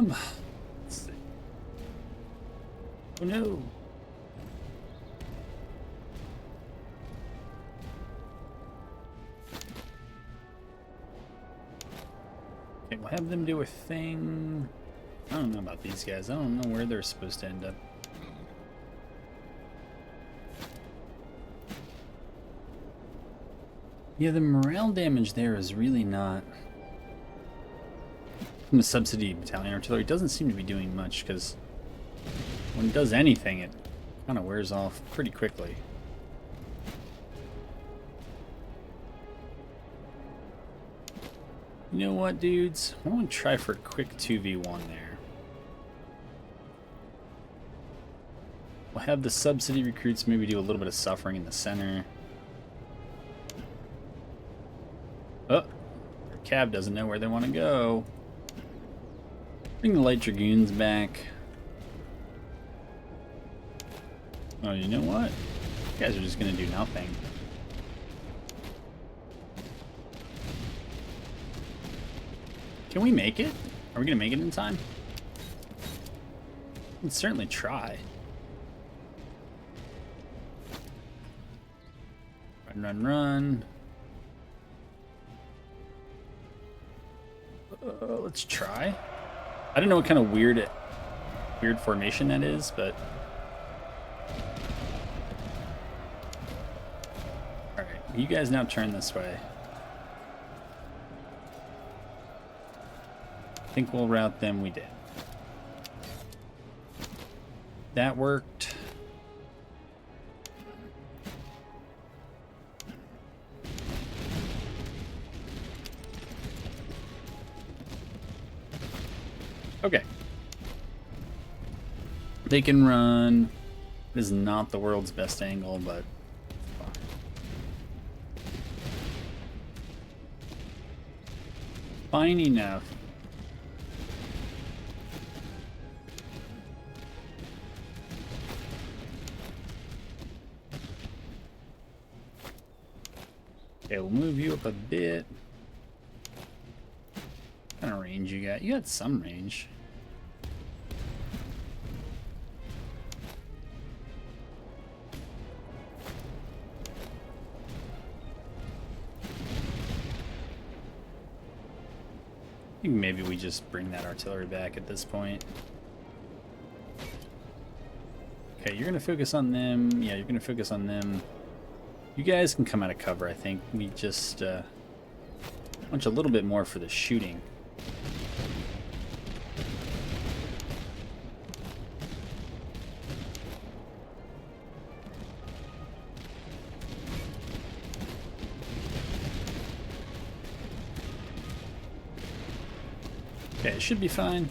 Let's see. Oh no. Okay, we'll have them do a thing. I don't know about these guys. I don't know where they're supposed to end up. Yeah, the morale damage there is really not And the subsidy battalion artillery doesn't seem to be doing much, because when it does anything, it kind of wears off pretty quickly. You know what, dudes? I want to try for a quick 2v1 there. We'll have the subsidy recruits maybe do a little bit of suffering in the center. Oh, their cab doesn't know where they want to go. Bring the light dragoons back. Oh, you know what? You guys are just going to do nothing. Can we make it? Are we going to make it in time? We can certainly try. Run, run, run. Let's try. I don't know what kind of weird formation that is, but... Alright, you guys now turn this way. I think we'll route them. We did. That worked. Okay. They can run. It is not the world's best angle, but fine enough. Okay, we'll move you up a bit. What kind of range you got? You got some range. I think maybe we just bring that artillery back at this point. Okay, you're gonna focus on them. Yeah, you're gonna focus on them. You guys can come out of cover, I think. We just want a little bit more for the shooting. Okay, it should be fine.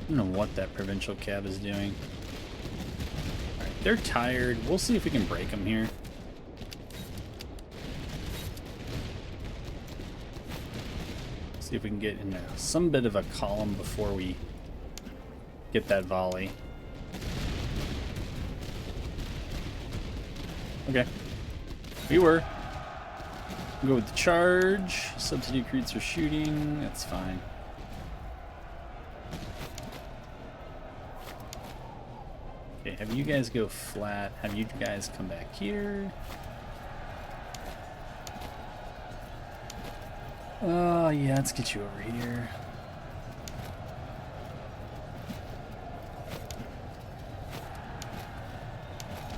I don't know what that provincial cab is doing. Alright, they're tired. We'll see if we can break them here. See if we can get in some bit of a column before we get that volley. Okay. We were. We'll go with the charge. Subsidy recruits are shooting. That's fine. Okay, have you guys go flat. Have you guys come back here. Oh, yeah, let's get you over here.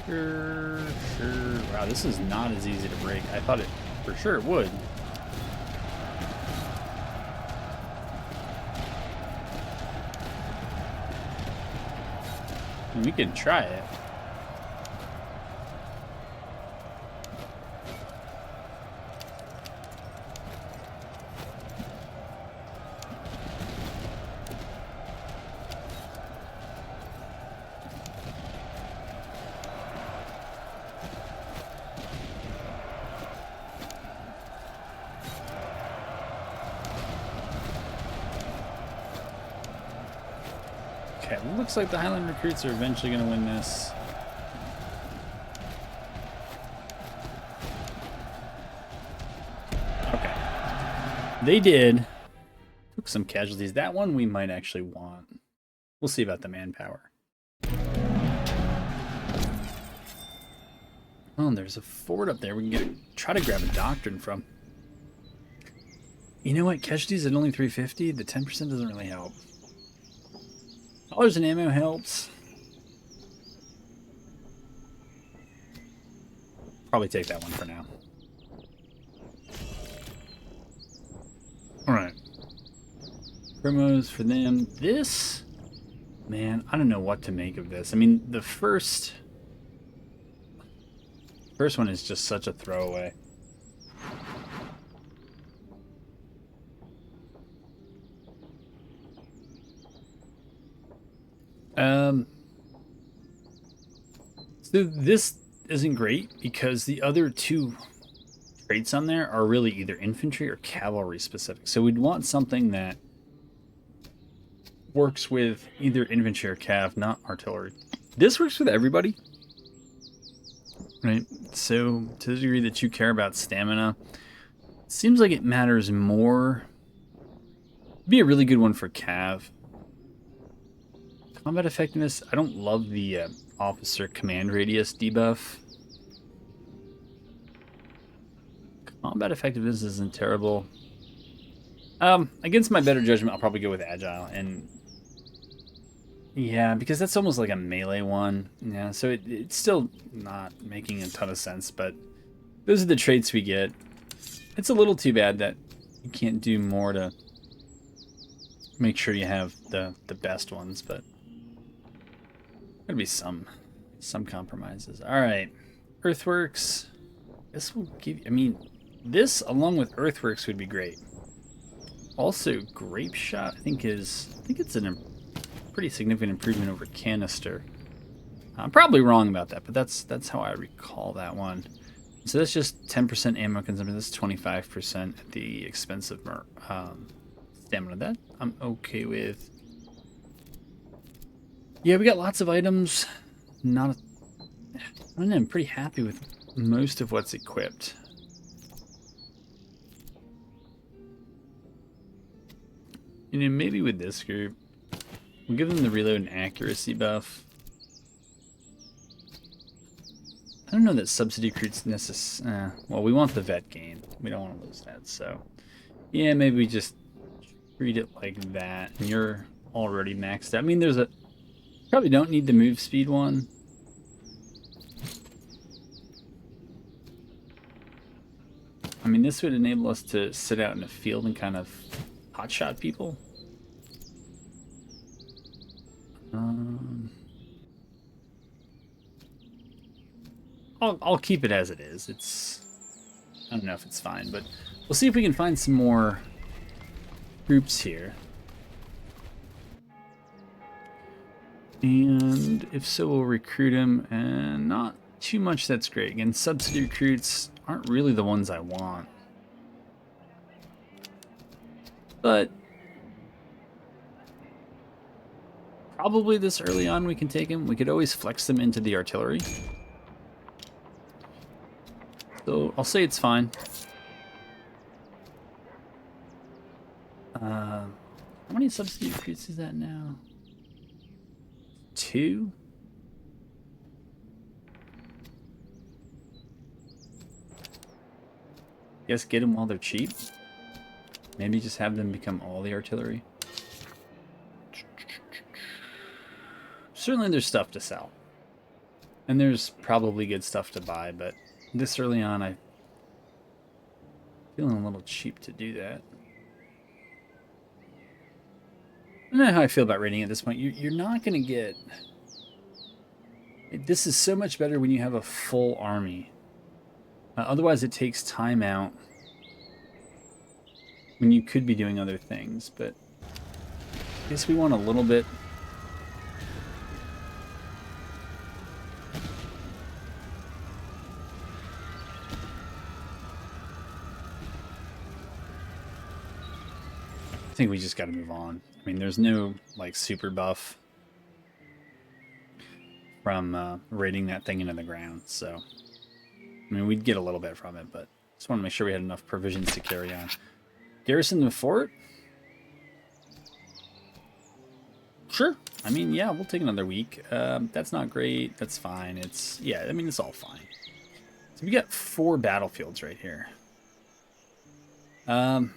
Sure. Wow, this is not as easy to break. I thought it for sure it would. And we can try it. Okay, looks like the Highland recruits are eventually going to win this. Okay. They did. Took some casualties. That one we might actually want. We'll see about the manpower. Oh, there's a fort up there. We can try to grab a doctrine from. You know what? Casualties at only 350. The 10% doesn't really help. Dollars and ammo helps. Probably take that one for now. Alright. Promos for them. This, man, I don't know what to make of this. I mean, the first one is just such a throwaway. So this isn't great because the other two traits on there are really either infantry or cavalry specific. So we'd want something that works with either infantry or cav, not artillery. This works with everybody, right? So to the degree that you care about stamina, it seems like it matters more. It'd be a really good one for cav. Combat effectiveness, I don't love the officer command radius debuff. Combat effectiveness isn't terrible. Against my better judgment, I'll probably go with agile. And yeah, because that's almost like a melee one. Yeah, so it's still not making a ton of sense, but those are the traits we get. It's a little too bad that you can't do more to make sure you have the best ones, but gotta be some compromises. All right, earthworks. This will give. I mean, this along with earthworks would be great. Also, grape shot. I think it's a pretty significant improvement over canister. I'm probably wrong about that, but that's how I recall that one. So that's just 10% ammo consumption. That's 25% at the expense of stamina. That I'm okay with. Yeah, we got lots of items. I don't know, I'm pretty happy with most of what's equipped. You know, maybe with this group, we'll give them the reload and accuracy buff. I don't know that subsidy recruits necessary. Well, we want the vet gain. We don't want to lose that, so yeah, maybe we just treat it like that. And you're already maxed out. I mean, there's a probably don't need the move speed one. I mean, this would enable us to sit out in the field and kind of hotshot people. I'll keep it as it is. I don't know if it's fine, but we'll see if we can find some more groups here. And if so, we'll recruit him, and not too much that's great. Again, subsidy recruits aren't really the ones I want. But probably this early on we can take him. We could always flex them into the artillery. So I'll say it's fine. How many subsidy recruits is that now? 2? Guess get them while they're cheap. Maybe just have them become all the artillery. Certainly there's stuff to sell. And there's probably good stuff to buy, but this early on I'm feeling a little cheap to do that. I don't know how I feel about raiding at this point. You're not going to get... This is so much better when you have a full army. Otherwise, it takes time out when you could be doing other things. But I guess we want a little bit... I think we just got to move on. I mean, there's no, like, super buff from raiding that thing into the ground, so... I mean, we'd get a little bit from it, but just want to make sure we had enough provisions to carry on. Garrison the fort? Sure. I mean, yeah, we'll take another week. That's not great. That's fine. It's... Yeah, I mean, it's all fine. So we got 4 battlefields right here. I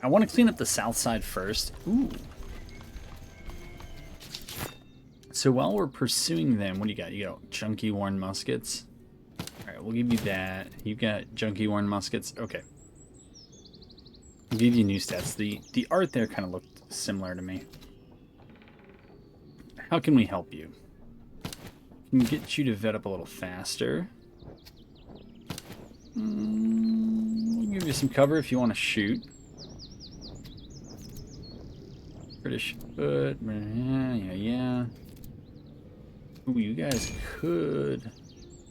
want to clean up the south side first. Ooh. So while we're pursuing them, what do you got? You got junky worn muskets. All right, we'll give you that. You got junky worn muskets. Okay. I'll give you new stats. The art there kind of looked similar to me. How can we help you? Can we get you to vet up a little faster? We'll give you some cover if you want to shoot. British foot. Yeah. Ooh, you guys could...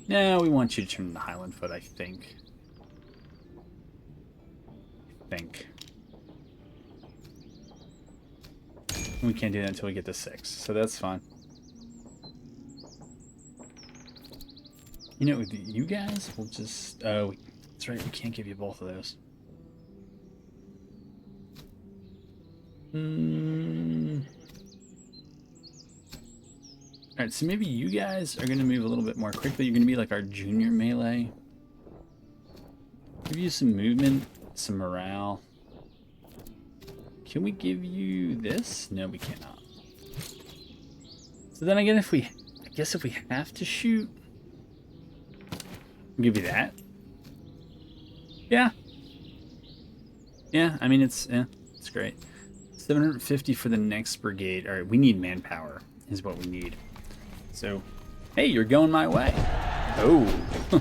No, we want you to turn into Highland foot, I think. We can't do that until we get to 6, so that's fine. You know, with you guys, we'll just... Oh, that's right, we can't give you both of those. Alright, so maybe you guys are going to move a little bit more quickly. You're going to be like our junior melee. Give you some movement, some morale. Can we give you this? No, we cannot. So then again, I guess if we have to shoot, we'll give you that. Yeah. Yeah, I mean, it's great. 750 for the next brigade. All right, we need manpower is what we need. So, hey, you're going my way. Oh, I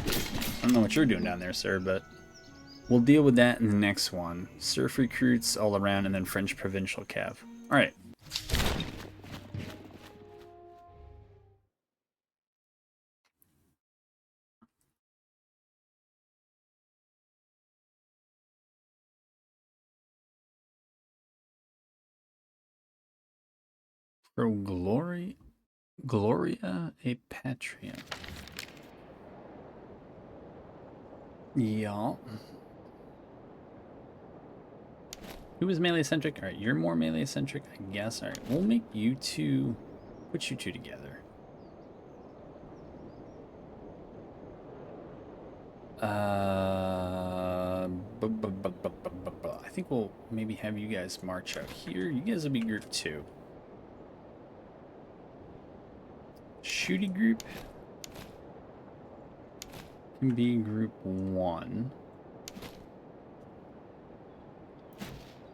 don't know what you're doing down there, sir, but we'll deal with that in the next one. Surf recruits all around, and then French provincial cav. All right. Pro Gloria a Patria. Yeah. Who was melee centric? All right, you're more melee centric, I guess. All right, we'll make you two, put you two together. I think we'll maybe have you guys march out here. You guys will be group 2. Shooty group can be group 1.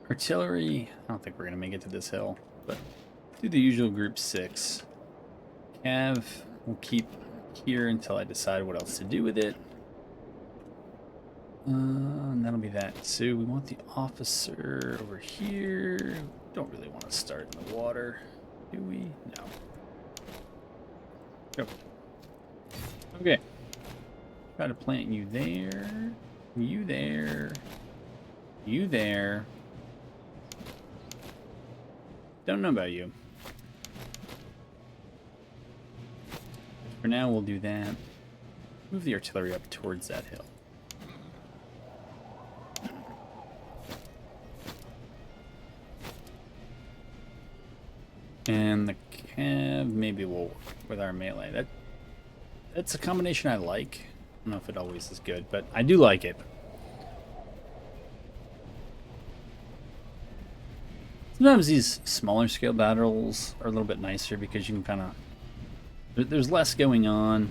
Artillery, I don't think we're gonna make it to this hill, but do the usual group 6. Cav, we'll keep here until I decide what else to do with it. And that'll be that. So we want the officer over here. Don't really want to start in the water, do we? No. Go. Okay. Try to plant you there. You there. You there. Don't know about you. For now, we'll do that. Move the artillery up towards that hill. And the cav, maybe we'll work with our melee. That's a combination I like. I don't know if it always is good, but I do like it. Sometimes these smaller scale battles are a little bit nicer because you can kind of... There's less going on.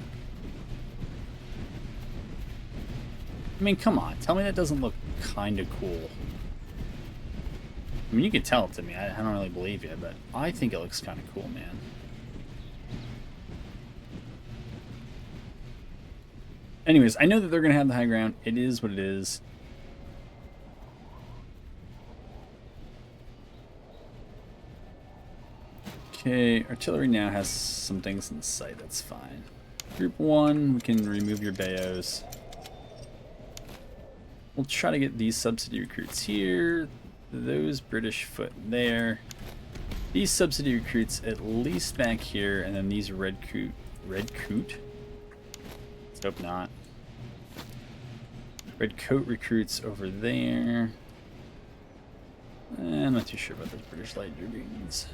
I mean, come on. Tell me that doesn't look kind of cool. I mean, you can tell it to me. I don't really believe you, but I think it looks kind of cool, man. Anyways, I know that they're going to have the high ground. It is what it is. Okay, artillery now has some things in sight. That's fine. Group 1, we can remove your bayos. We'll try to get these subsidy recruits here. Those British foot there. These subsidy recruits at least back here, and then these red coot. Let's hope not. Red coat recruits over there. I'm not too sure about those British light dragoons.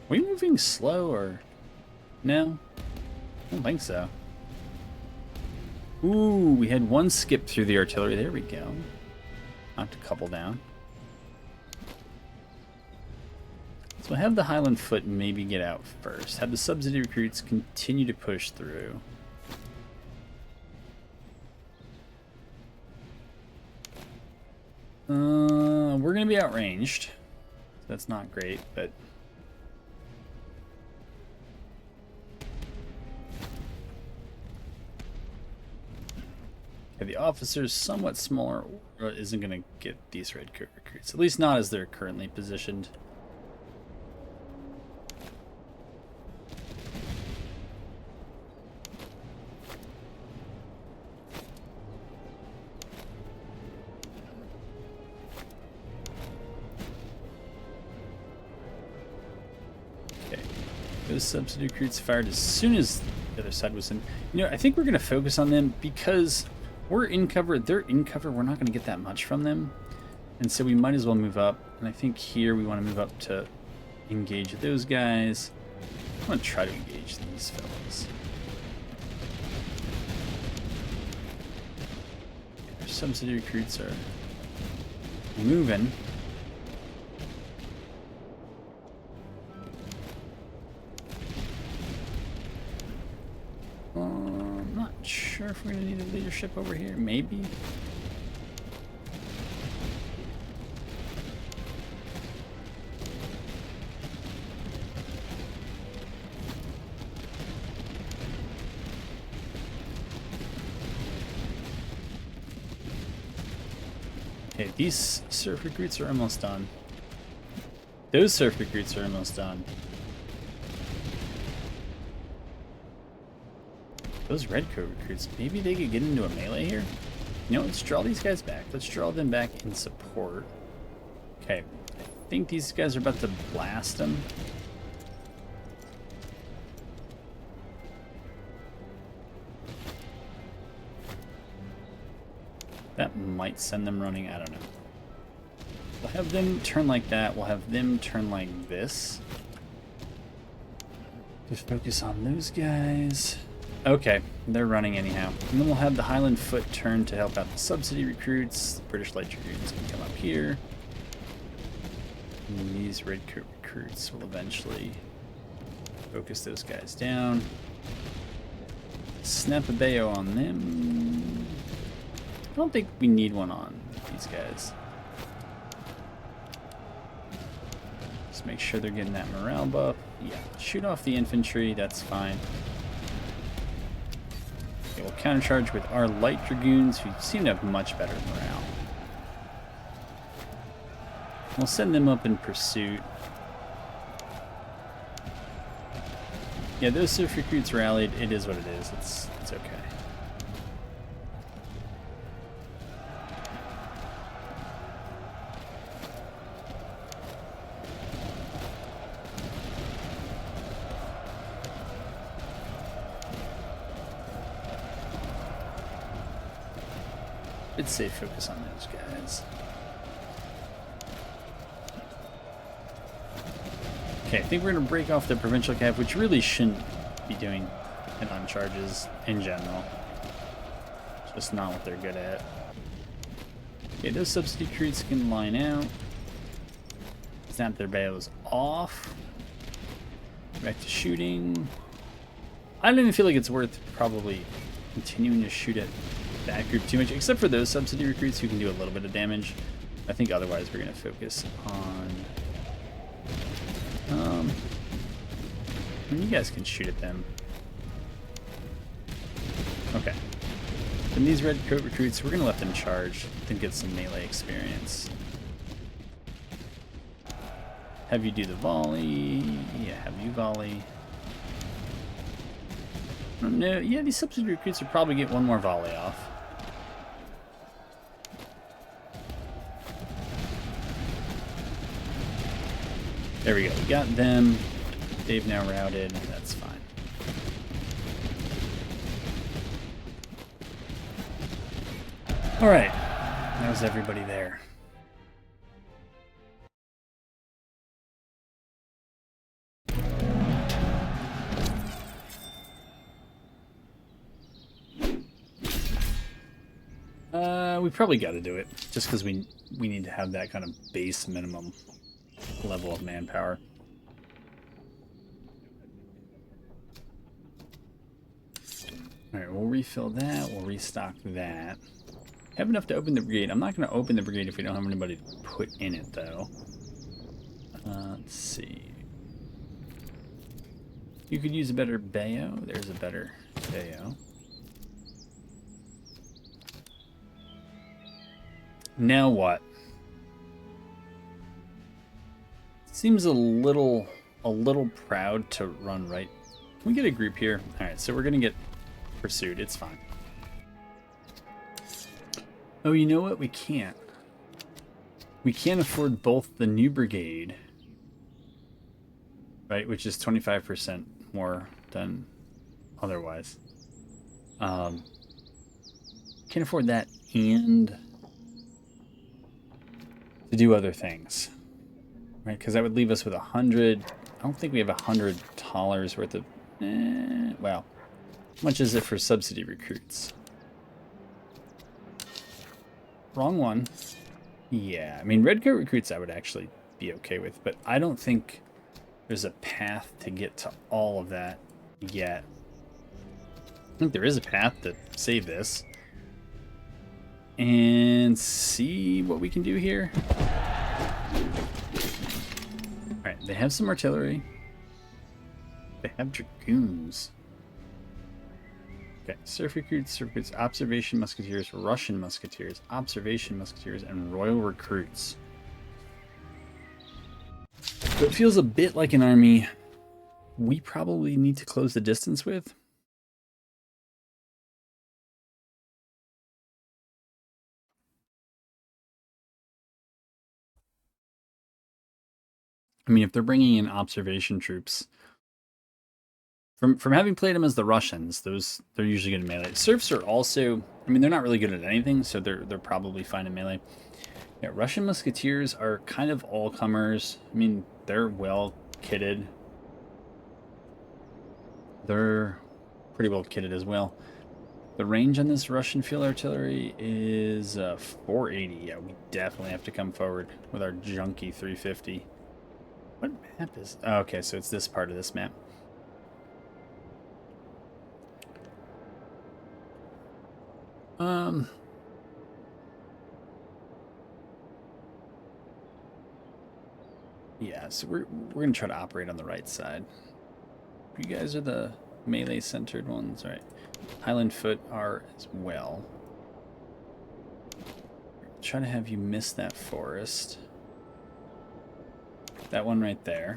Are we moving slow or no? I don't think so. Ooh, we had one skip through the artillery. There we go. Knocked a couple down. So we'll have the Highland foot maybe get out first. Have the subsidy recruits continue to push through. We're going to be outranged. That's not great, but... Okay, the officer's somewhat smaller isn't going to get these redcoat recruits. At least not as they're currently positioned. Those subsidy recruits fired as soon as the other side was in. You know, I think we're going to focus on them because we're in cover. They're in cover. We're not going to get that much from them. And so we might as well move up. And I think here we want to move up to engage those guys. I'm going to try to engage these fellas. Our subsidy recruits are moving. I'm not sure if we're going to need a leadership over here. Maybe. Okay, these surf recruits are almost done. Those surf recruits are almost done. Those redcoat recruits, maybe they could get into a melee here? You know, let's draw these guys back. Let's draw them back in support. Okay, I think these guys are about to blast them. That might send them running, I don't know. We'll have them turn like that. We'll have them turn like this. Just focus on those guys. Okay, they're running anyhow. And then we'll have the Highland foot turn to help out the subsidy recruits. The British light dragoons can come up here. And these redcoat recruits will eventually focus those guys down. Snap a bayo on them. I don't think we need one on these guys. Just make sure they're getting that morale buff. Yeah, shoot off the infantry, that's fine. Okay, we'll countercharge with our light dragoons, who seem to have much better morale. We'll send them up in pursuit. Yeah, those surf recruits rallied. It is what it is. It's okay. It's safe focus on those guys. Okay, I think we're going to break off the provincial cap, which really shouldn't be doing it on charges in general. It's just not what they're good at. Okay, those subsidy recruits can line out. Snap their bayos off. Back to shooting. I don't even feel like it's worth probably continuing to shoot at that group too much, except for those subsidy recruits who can do a little bit of damage. I think otherwise we're going to focus on... you guys can shoot at them. Okay. Then these redcoat recruits, we're going to let them charge and get some melee experience. Have you do the volley. Yeah, have you volley. No, yeah, these subsidy recruits will probably get one more volley off. There we go, we got them. They've now routed, that's fine. Alright, how's everybody there? We probably got to do it, just because we need to have that kind of base minimum level of manpower. Alright, we'll refill that, we'll restock that. Have enough to open the brigade. I'm not going to open the brigade if we don't have anybody to put in it, though. Let's see. You could use a better Bayo. There's a better Bayo. Now what? Seems a little proud to run right. Can we get a group here? Alright, so we're going to get pursued. It's fine. Oh, you know what? We can't. We can't afford both the new brigade, right, which is 25% more than otherwise. Can't afford that and to do other things, right? Because that would leave us with 100. I don't think we have $100 worth of. Well, how much is it for subsidy recruits? Wrong one. Yeah, I mean, redcoat recruits I would actually be okay with, but I don't think there's a path to get to all of that yet. I think there is a path to save this and see what we can do here. Alright, they have some artillery. They have dragoons. Okay, surf recruits, observation musketeers, Russian musketeers, observation musketeers, and royal recruits. So it feels a bit like an army we probably need to close the distance with. I mean, if they're bringing in observation troops, from having played them as the Russians, they're usually good at melee. Serfs are also, I mean, they're not really good at anything, so they're probably fine in melee. Yeah, Russian musketeers are kind of all comers. I mean, they're well kitted. They're pretty well kitted as well. The range on this Russian field artillery is 480. Yeah, we definitely have to come forward with our junky 350. What map is? Oh, okay, so it's this part of this map. Yeah, so we're gonna try to operate on the right side. You guys are the melee centered ones, right? Highland foot are as well. Try to have you miss that forest. That one right there.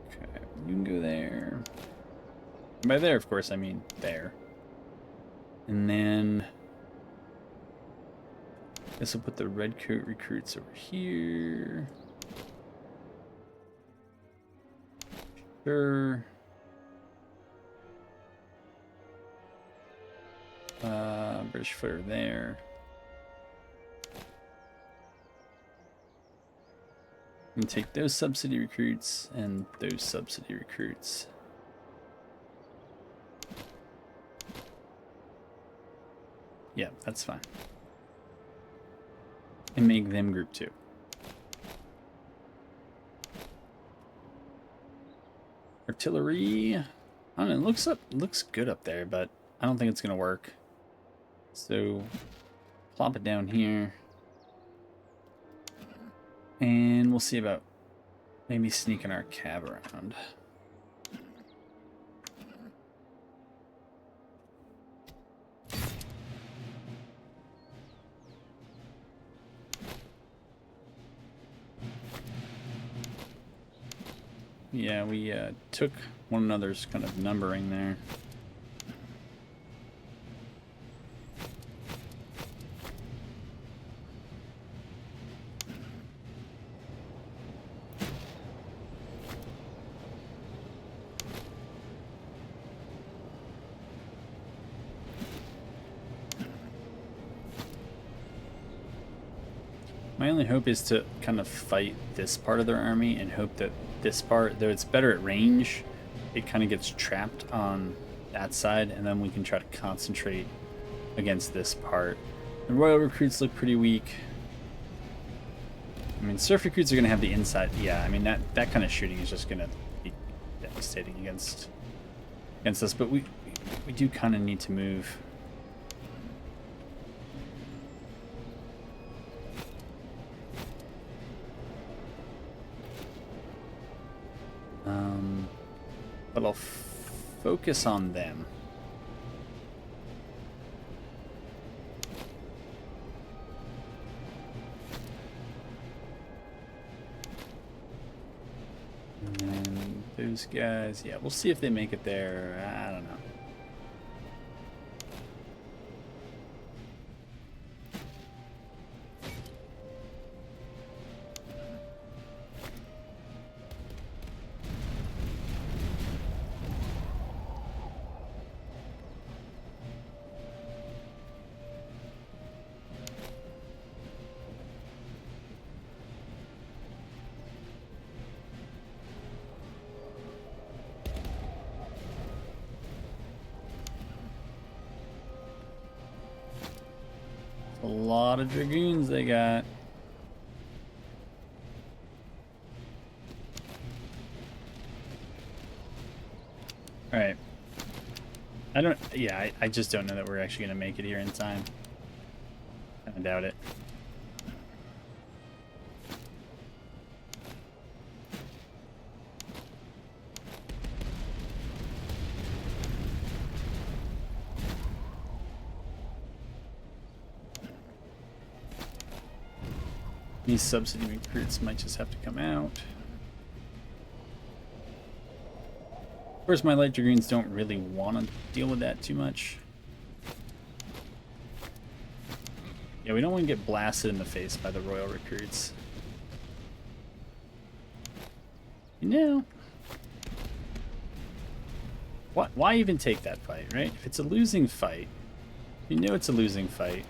Okay, you can go there. And by there, of course, I mean there. And then this will put the redcoat recruits over here. Sure. British footer there. And take those subsidy recruits and those subsidy recruits. Yeah, that's fine. And make them group 2. Artillery. I don't know, it looks good up there, but I don't think it's gonna work. So plop it down here. And we'll see about maybe sneaking our cab around. Yeah, we took one another's kind of numbering there. My only hope is to kind of fight this part of their army and hope that this part, though it's better at range, it kind of gets trapped on that side, and then we can try to concentrate against this part. The Royal recruits look pretty weak. I mean, Surf recruits are going to have the inside. Yeah, I mean, that kind of shooting is just going to be devastating against us. But we do kind of need to move. But I'll focus on them. And those guys, yeah, we'll see if they make it there. I don't know. A lot of dragoons they got. All right. I just don't know that we're actually going to make it here in time. I doubt it. These subsidy recruits might just have to come out. Of course, my light dragoons don't really want to deal with that too much. Yeah, we don't want to get blasted in the face by the Royal recruits. You know, why even take that fight, right? If it's a losing fight, you know it's a losing fight.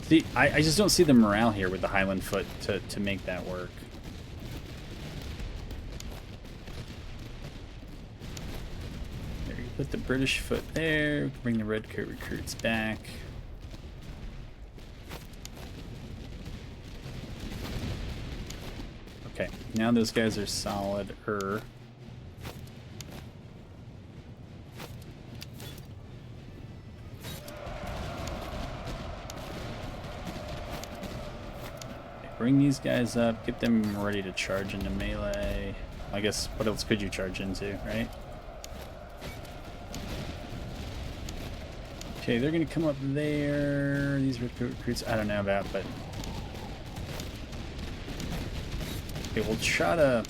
See, I just don't see the morale here with the Highland foot to make that work. There, you put the British foot there, bring the Redcoat recruits back. Okay, now those guys are solid-er. Bring these guys up, get them ready to charge into melee. I guess, what else could you charge into, right? Okay, they're gonna come up there. These recruits, I don't know about, but... Okay, we'll try to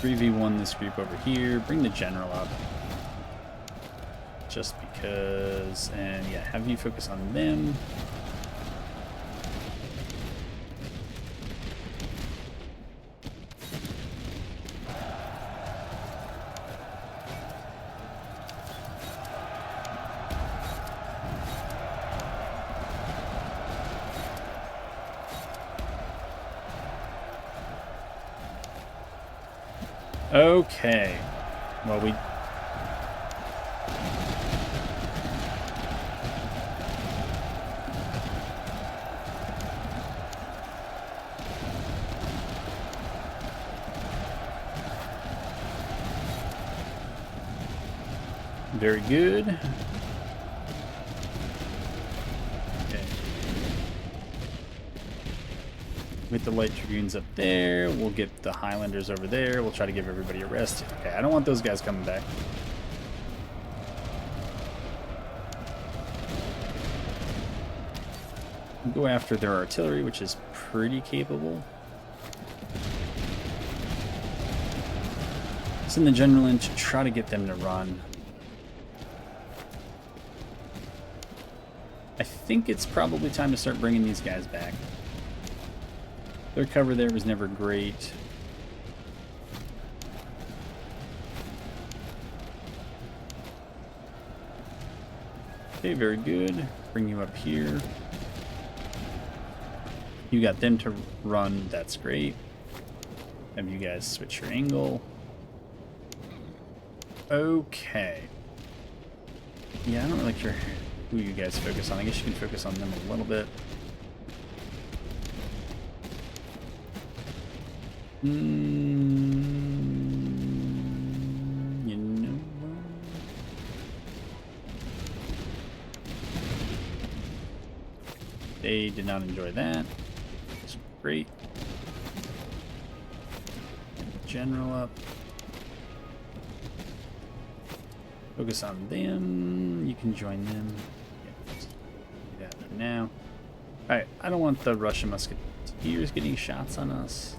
3v1 this group over here. Bring the general up. Just because, and yeah, have you focus on them. Okay, well we... Very good. Okay. With the light dragoons up there, we'll get the Highlanders over there. We'll try to give everybody a rest. Okay, I don't want those guys coming back. We'll go after their artillery, which is pretty capable. Send the general in to try to get them to run. I think it's probably time to start bringing these guys back. Their cover there was never great. Okay, very good. Bring you up here. You got them to run. That's great. Have you guys switch your angle. Okay. Yeah, I don't really care who you guys focus on. I guess you can focus on them a little bit. You know. They did not enjoy that. It's great. General up. Focus on them. You can join them. Yeah, do that for now. Alright, I don't want the Russian musketeers getting shots on us.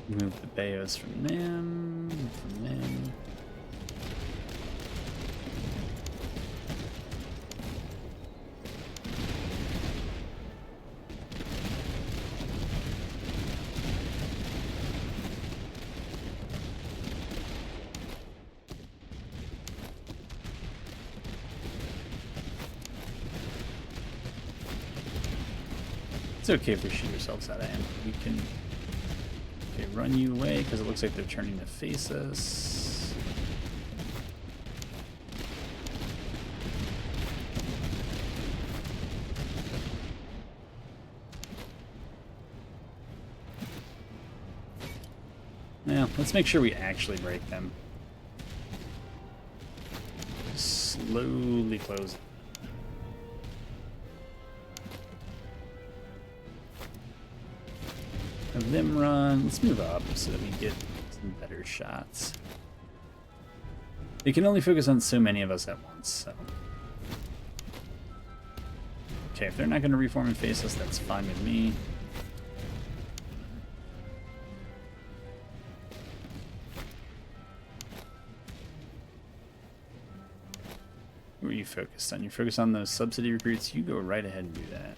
Move the Bayos from them, from them. It's okay if we shoot ourselves out of hand. We can run you away because it looks like they're turning to face us. Now, let's make sure we actually break them. Slowly close. Have them run. Let's move up so that we get some better shots. They can only focus on so many of us at once, so. Okay, if they're not going to reform and face us, that's fine with me. Who are you focused on? You're focused on those subsidy recruits. You go right ahead and do that.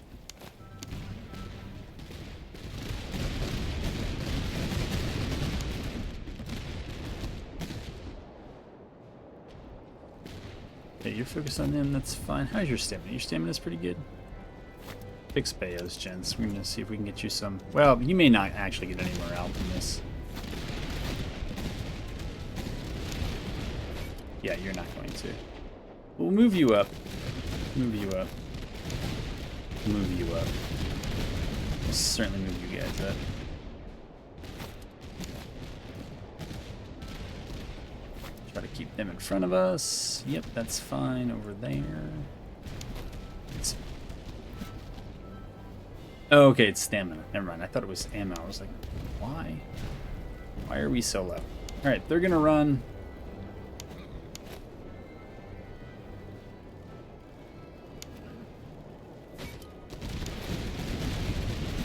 Okay, you're focused on them, that's fine. How's your stamina? Your stamina's pretty good. Fix Bayos, gents. We're gonna see if we can get you some. Well, you may not actually get any morale from this. Yeah, you're not going to. We'll move you up. Move you up. Move you up. We'll certainly move you guys up. Try to keep them in front of us. Yep, that's fine over there. Oh, okay, it's stamina. Never mind. I thought it was ammo. I was like, why? Why are we so low? Alright, they're gonna run.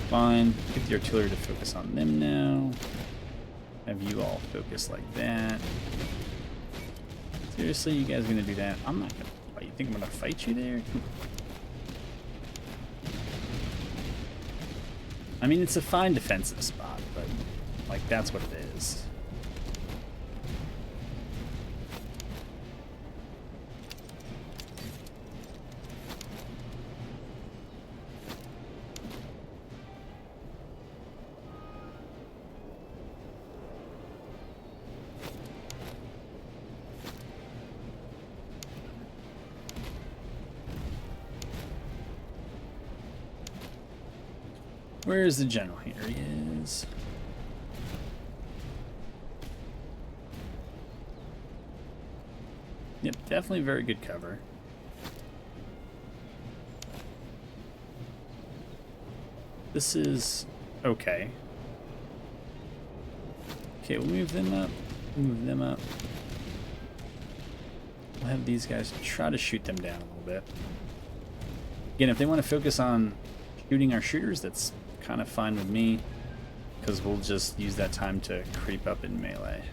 Fine. Get the artillery to focus on them now. Have you all focus like that. Seriously, you guys gonna do that? I'm not gonna fight. You think I'm gonna fight you there? I mean, it's a fine defensive spot, but, like, that's what it is. Where is the general? Here he is. Yep, definitely very good cover. This is okay. Okay, we'll move them up. Move them up. have these guys try to shoot them down a little bit. Again, if they want to focus on shooting our shooters, that's kind of fine with me, because we'll just use that time to creep up in melee.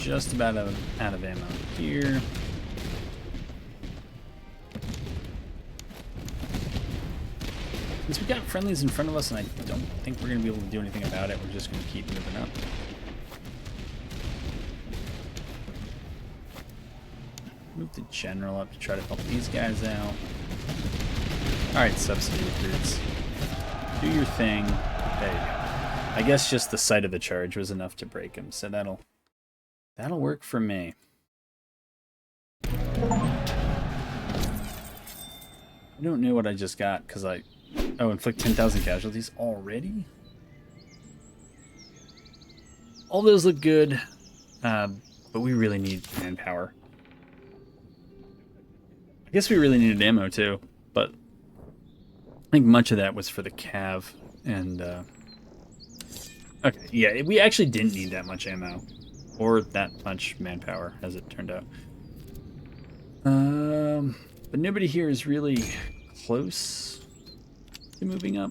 Just about out of ammo here. Since we got friendlies in front of us and I don't think we're going to be able to do anything about it, we're just going to keep moving up. Move the general up to try to help these guys out. Alright, subsidy recruits. Do your thing. There you go. I guess just the sight of the charge was enough to break him, so that'll work for me. I don't know what I just got because oh, inflict 10,000 casualties already? All those look good, but we really need manpower. I guess we really needed ammo too, but I think much of that was for the cav and okay, yeah, we actually didn't need that much ammo. Or that much manpower, as it turned out. But nobody here is really close to moving up.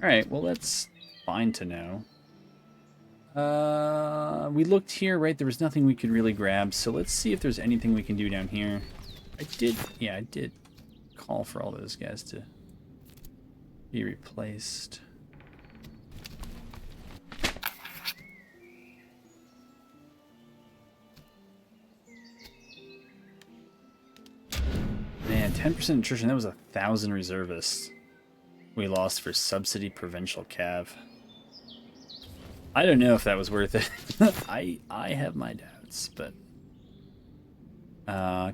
Alright, well that's fine to know. We looked here, right? There was nothing we could really grab, so let's see if there's anything we can do down here. I did call for all those guys to be replaced. Man, 10% attrition, that was 1,000 reservists we lost for subsidy provincial cav. I don't know if that was worth it. I have my doubts, but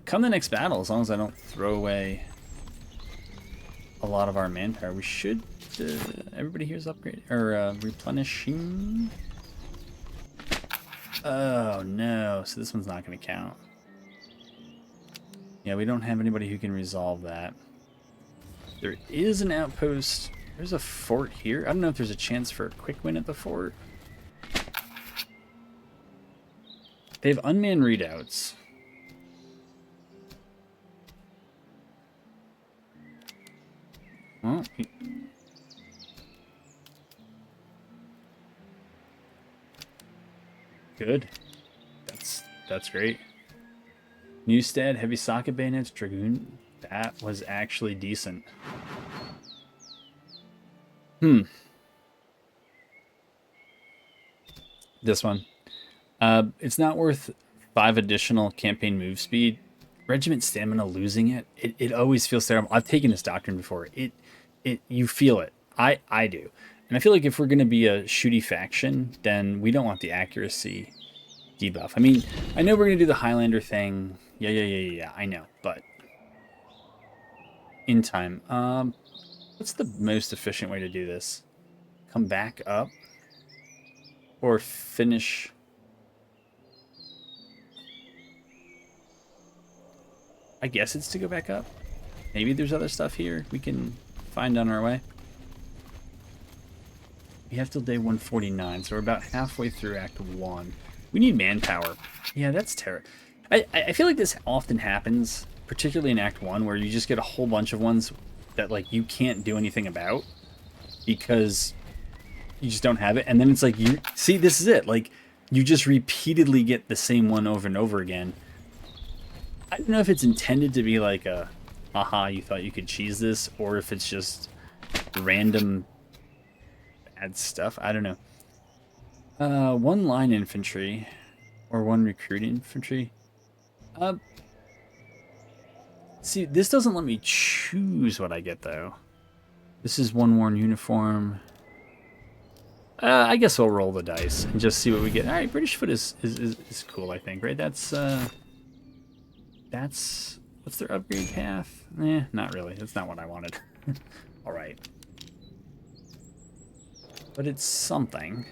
come the next battle, as long as I don't throw away a lot of our manpower, we should. Everybody here's upgrade or replenishing. Oh no! So this one's not going to count. Yeah, we don't have anybody who can resolve that. There is an outpost. There's a fort here. I don't know if there's a chance for a quick win at the fort. They have unmanned readouts. Well, good. That's great. Newstead, heavy socket bayonets, dragoon. That was actually decent. This one. It's not worth 5 additional campaign move speed. Regiment stamina, losing it always feels terrible. I've taken this doctrine before. You feel it. I do. And I feel like if we're going to be a shooty faction, then we don't want the accuracy debuff. I mean, I know we're going to do the Highlander thing. Yeah, I know. But in time. What's the most efficient way to do this? Come back up? Or finish... I guess it's to go back up. Maybe there's other stuff here we can find on our way. We have till day 149, so we're about halfway through Act 1. We need manpower. Yeah, that's terrible. I feel like this often happens, particularly in Act 1, where you just get a whole bunch of ones that like you can't do anything about because you just don't have it. And then it's like, you see, this is it. Like, you just repeatedly get the same one over and over again. I don't know if it's intended to be like a, aha, you thought you could cheese this, or if it's just random bad stuff. I don't know. 1 line infantry or 1 recruit infantry. See, this doesn't let me choose what I get though. This is 1 worn uniform. I guess we'll roll the dice and just see what we get. All right, British foot is cool, I think, right? That's what's their upgrade path? Not really. That's not what I wanted. All right. But it's something.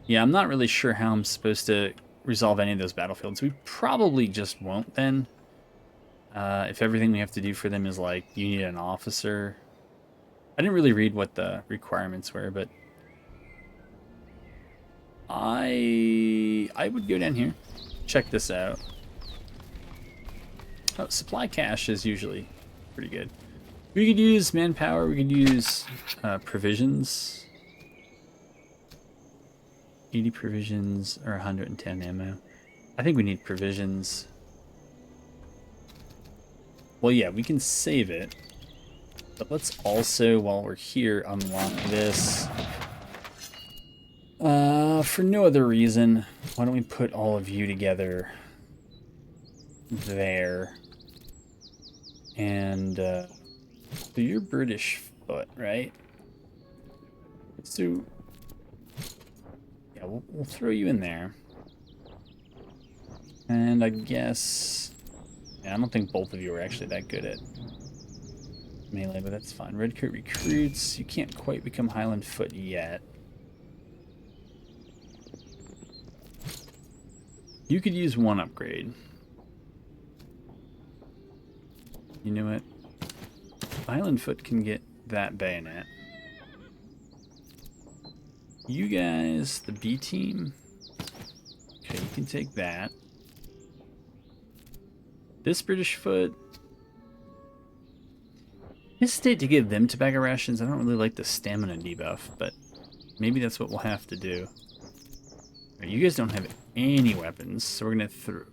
Yeah, I'm not really sure how I'm supposed to resolve any of those battlefields. We probably just won't then. If everything we have to do for them is like, you need an officer. I didn't really read what the requirements were, but I would go down here, check this out. Oh, supply cache is usually pretty good. We could use manpower, we could use provisions. 80 provisions or 110 ammo. I think we need provisions. Well, yeah, we can save it. But let's also, while we're here, unlock this. For no other reason, why don't we put all of you together there? And, so you're British foot, right? So, yeah, we'll throw you in there. And I guess, yeah, I don't think both of you are actually that good at melee, but that's fine. Red coat recruits, you can't quite become Highland foot yet. You could use one upgrade. You know what? Highland foot can get that bayonet. You guys, the B team. Okay, you can take that. This British foot. Hesitate to give them tobacco rations. I don't really like the stamina debuff, but maybe that's what we'll have to do. Right, you guys don't have any weapons, so we're gonna throw.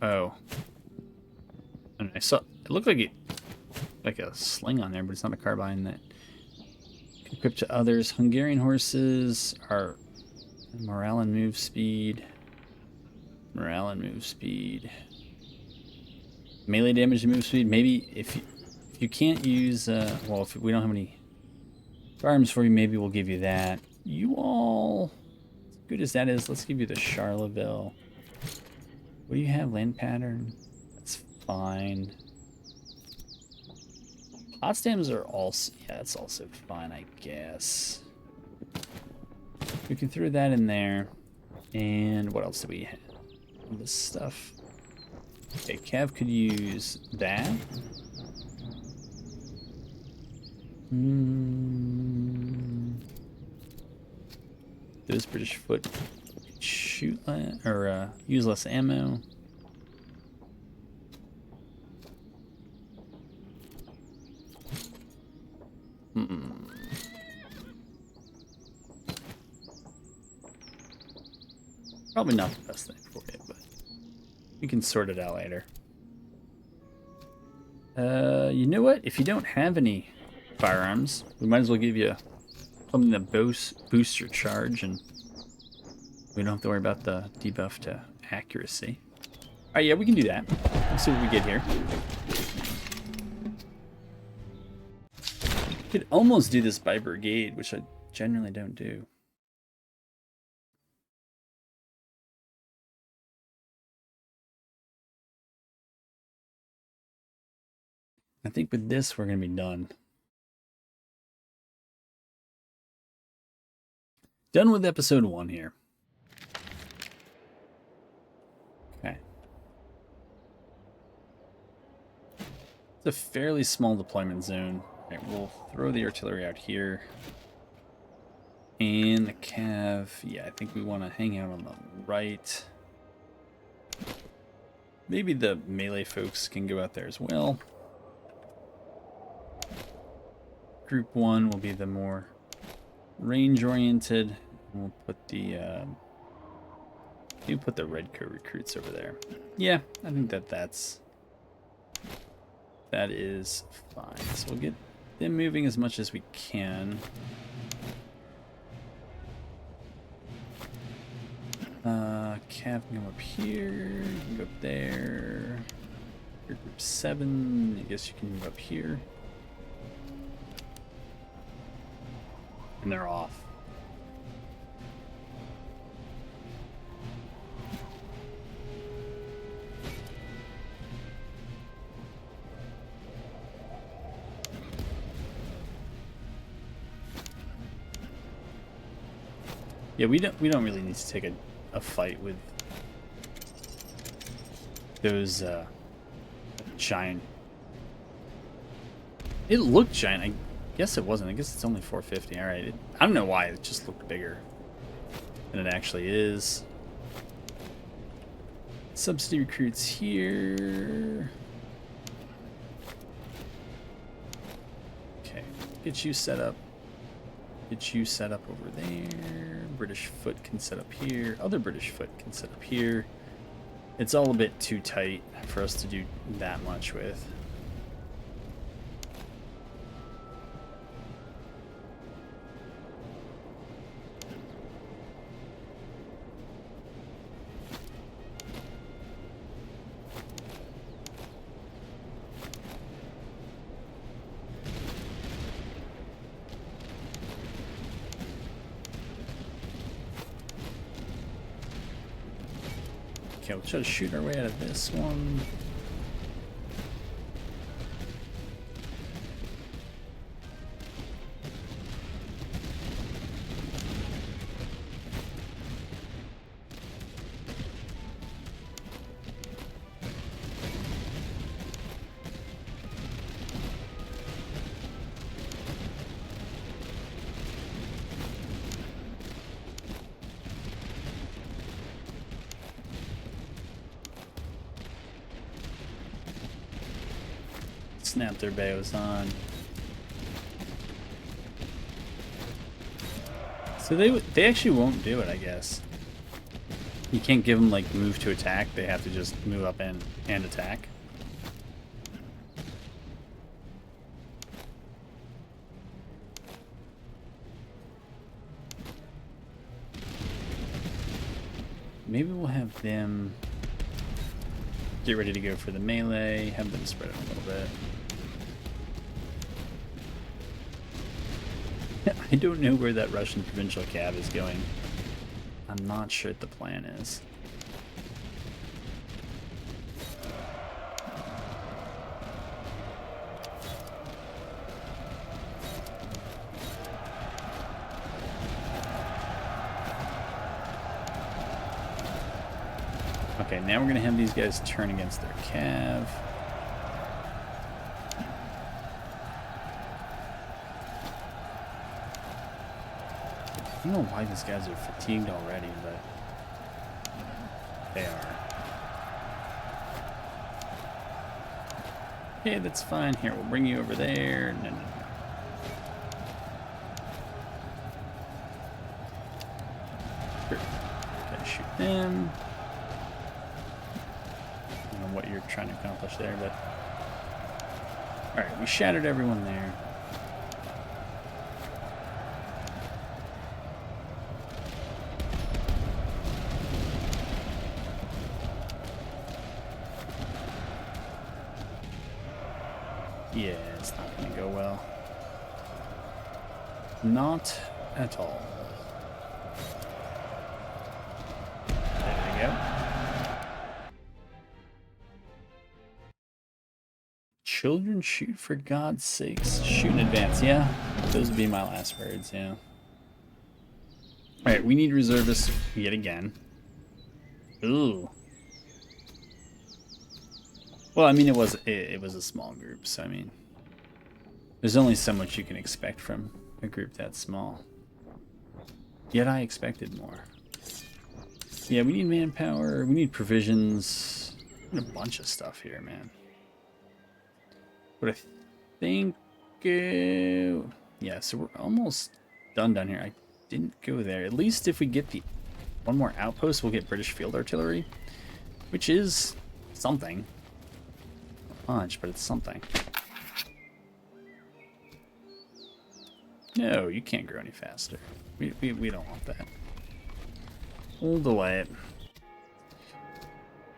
Oh, and I saw it looked like a sling on there, but it's not a carbine. That equipped to others. Hungarian horses are morale and move speed. Morale and move speed. Melee damage and move speed. Maybe if you can't use well, if we don't have any firearms for you, maybe we'll give you that. You all, as good as that is, let's give you the Charleville. What do you have? Land pattern? That's fine. Potsdams are also, yeah, that's also fine, I guess. We can throw that in there. And what else do we have? This stuff. Okay, Cav could use that. Those British foot shoot or use less ammo. Probably not the best thing for it, but we can sort it out later. You know what? If you don't have any firearms, we might as well give you something that boosts your charge, and we don't have to worry about the debuff to accuracy. Alright, yeah, we can do that. Let's see what we get here. Could almost do this by brigade, which I generally don't do. I think with this, we're going to be done. Done with episode 1 here. Okay. It's a fairly small deployment zone. All right, we'll throw the artillery out here. And the cav, yeah, I think we want to hang out on the right. Maybe the melee folks can go out there as well. Group 1 will be the more range-oriented. We'll put the put the red coat recruits over there. Yeah, I think that is fine. So we'll get them moving as much as we can. Cav can come up here. You can go up there. You're group 7. I guess you can move up here. And they're off. Yeah, Yeah, we don't really need to take a fight with those giant. It looked giant. I guess it wasn't. I guess it's only 450. All right. I don't know why. It just looked bigger than it actually is. Subsidy recruits here. Okay. Get you set up. Get you set up over there. British foot can set up here. Other British foot can set up here. It's all a bit too tight for us to do that much with. Okay, we'll try to shoot our way out of this one. Snap their bows on. So they actually won't do it, I guess. You can't give them like move to attack. They have to just move up and attack. Maybe we'll have them get ready to go for the melee. Have them spread it a little bit. I don't know where that Russian provincial cav is going. I'm not sure what the plan is. Okay, now we're going to have these guys turn against their cav. I don't know why these guys are fatigued already, but they are. Okay, that's fine. Here, we'll bring you over there. No. Sure. Okay, shoot them. I don't know what you're trying to accomplish there, but... Alright, we shattered everyone there. Yeah, it's not going to go well. Not at all. There we go. Children shoot for God's sakes. Shoot in advance, yeah. Those would be my last words, yeah. Alright, we need reservists yet again. Ooh. Well, I mean, it was a small group, so I mean, there's only so much you can expect from a group that small. Yet I expected more. Yeah, we need manpower, we need provisions, and a bunch of stuff here, man. But I think, yeah, so we're almost done down here. I didn't go there. At least if we get the one more outpost, we'll get British field artillery, which is something. Much, but it's something. No, you can't grow any faster. We don't want that. Hold away.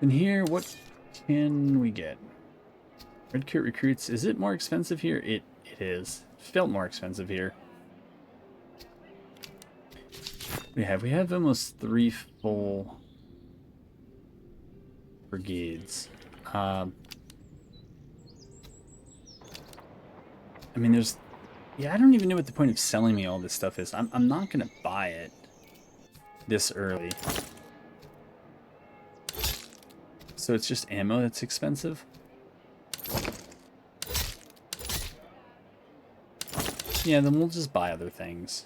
And here, what can we get? Redcoat recruits. Is it more expensive here? It is. It felt more expensive here. We have almost 3 full brigades. I mean, there's... Yeah, I don't even know what the point of selling me all this stuff is. I'm not going to buy it. this early. So it's just ammo that's expensive? Yeah, then we'll just buy other things.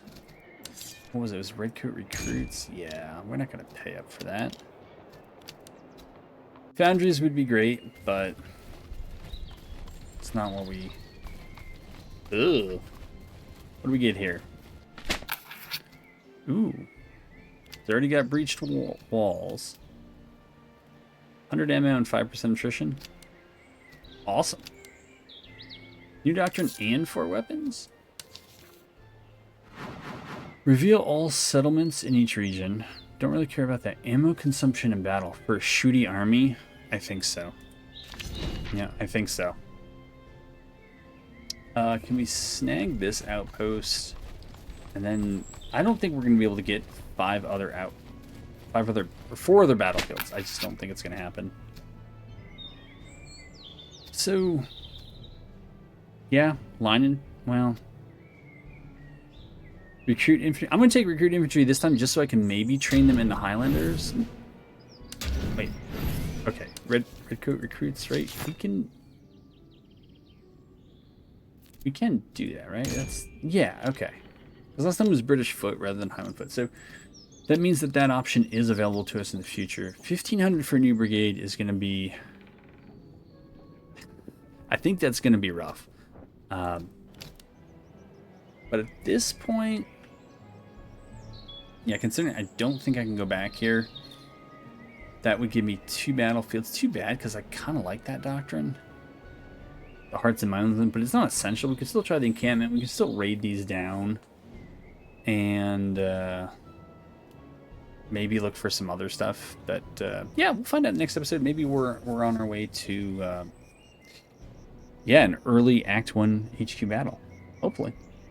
What was it? It was Redcoat Recruits? Yeah, we're not going to pay up for that. Foundries would be great, but it's not what we... Ugh. What do we get here? Ooh. It's already got breached walls. 100 ammo and 5% attrition. Awesome. New doctrine and 4 weapons? Reveal all settlements in each region. Don't really care about that. Ammo consumption in battle. For a shooty army? I think so. Yeah, I think so. Can we snag this outpost? And then I don't think we're going to be able to get 4 other battlefields. I just don't think it's going to happen. So, yeah, lining. Well, recruit infantry. I'm going to take recruit infantry this time just so I can maybe train them in the Highlanders. Wait. Okay. Redcoat recruits, right? We can do that, right? That's... Yeah, okay. Because last time it was British foot rather than Highland foot. So that means that that option is available to us in the future. 1,500 for a new brigade is going to be... I think that's going to be rough. But at this point... Yeah, considering I don't think I can go back here, that would give me 2 battlefields. Too bad, because I kind of like that doctrine. The Hearts and Minds, but it's not essential. We can still try the encampment. We can still raid these down. And maybe look for some other stuff. But yeah, we'll find out next episode. Maybe we're on our way to yeah, an early Act 1 HQ battle. Hopefully.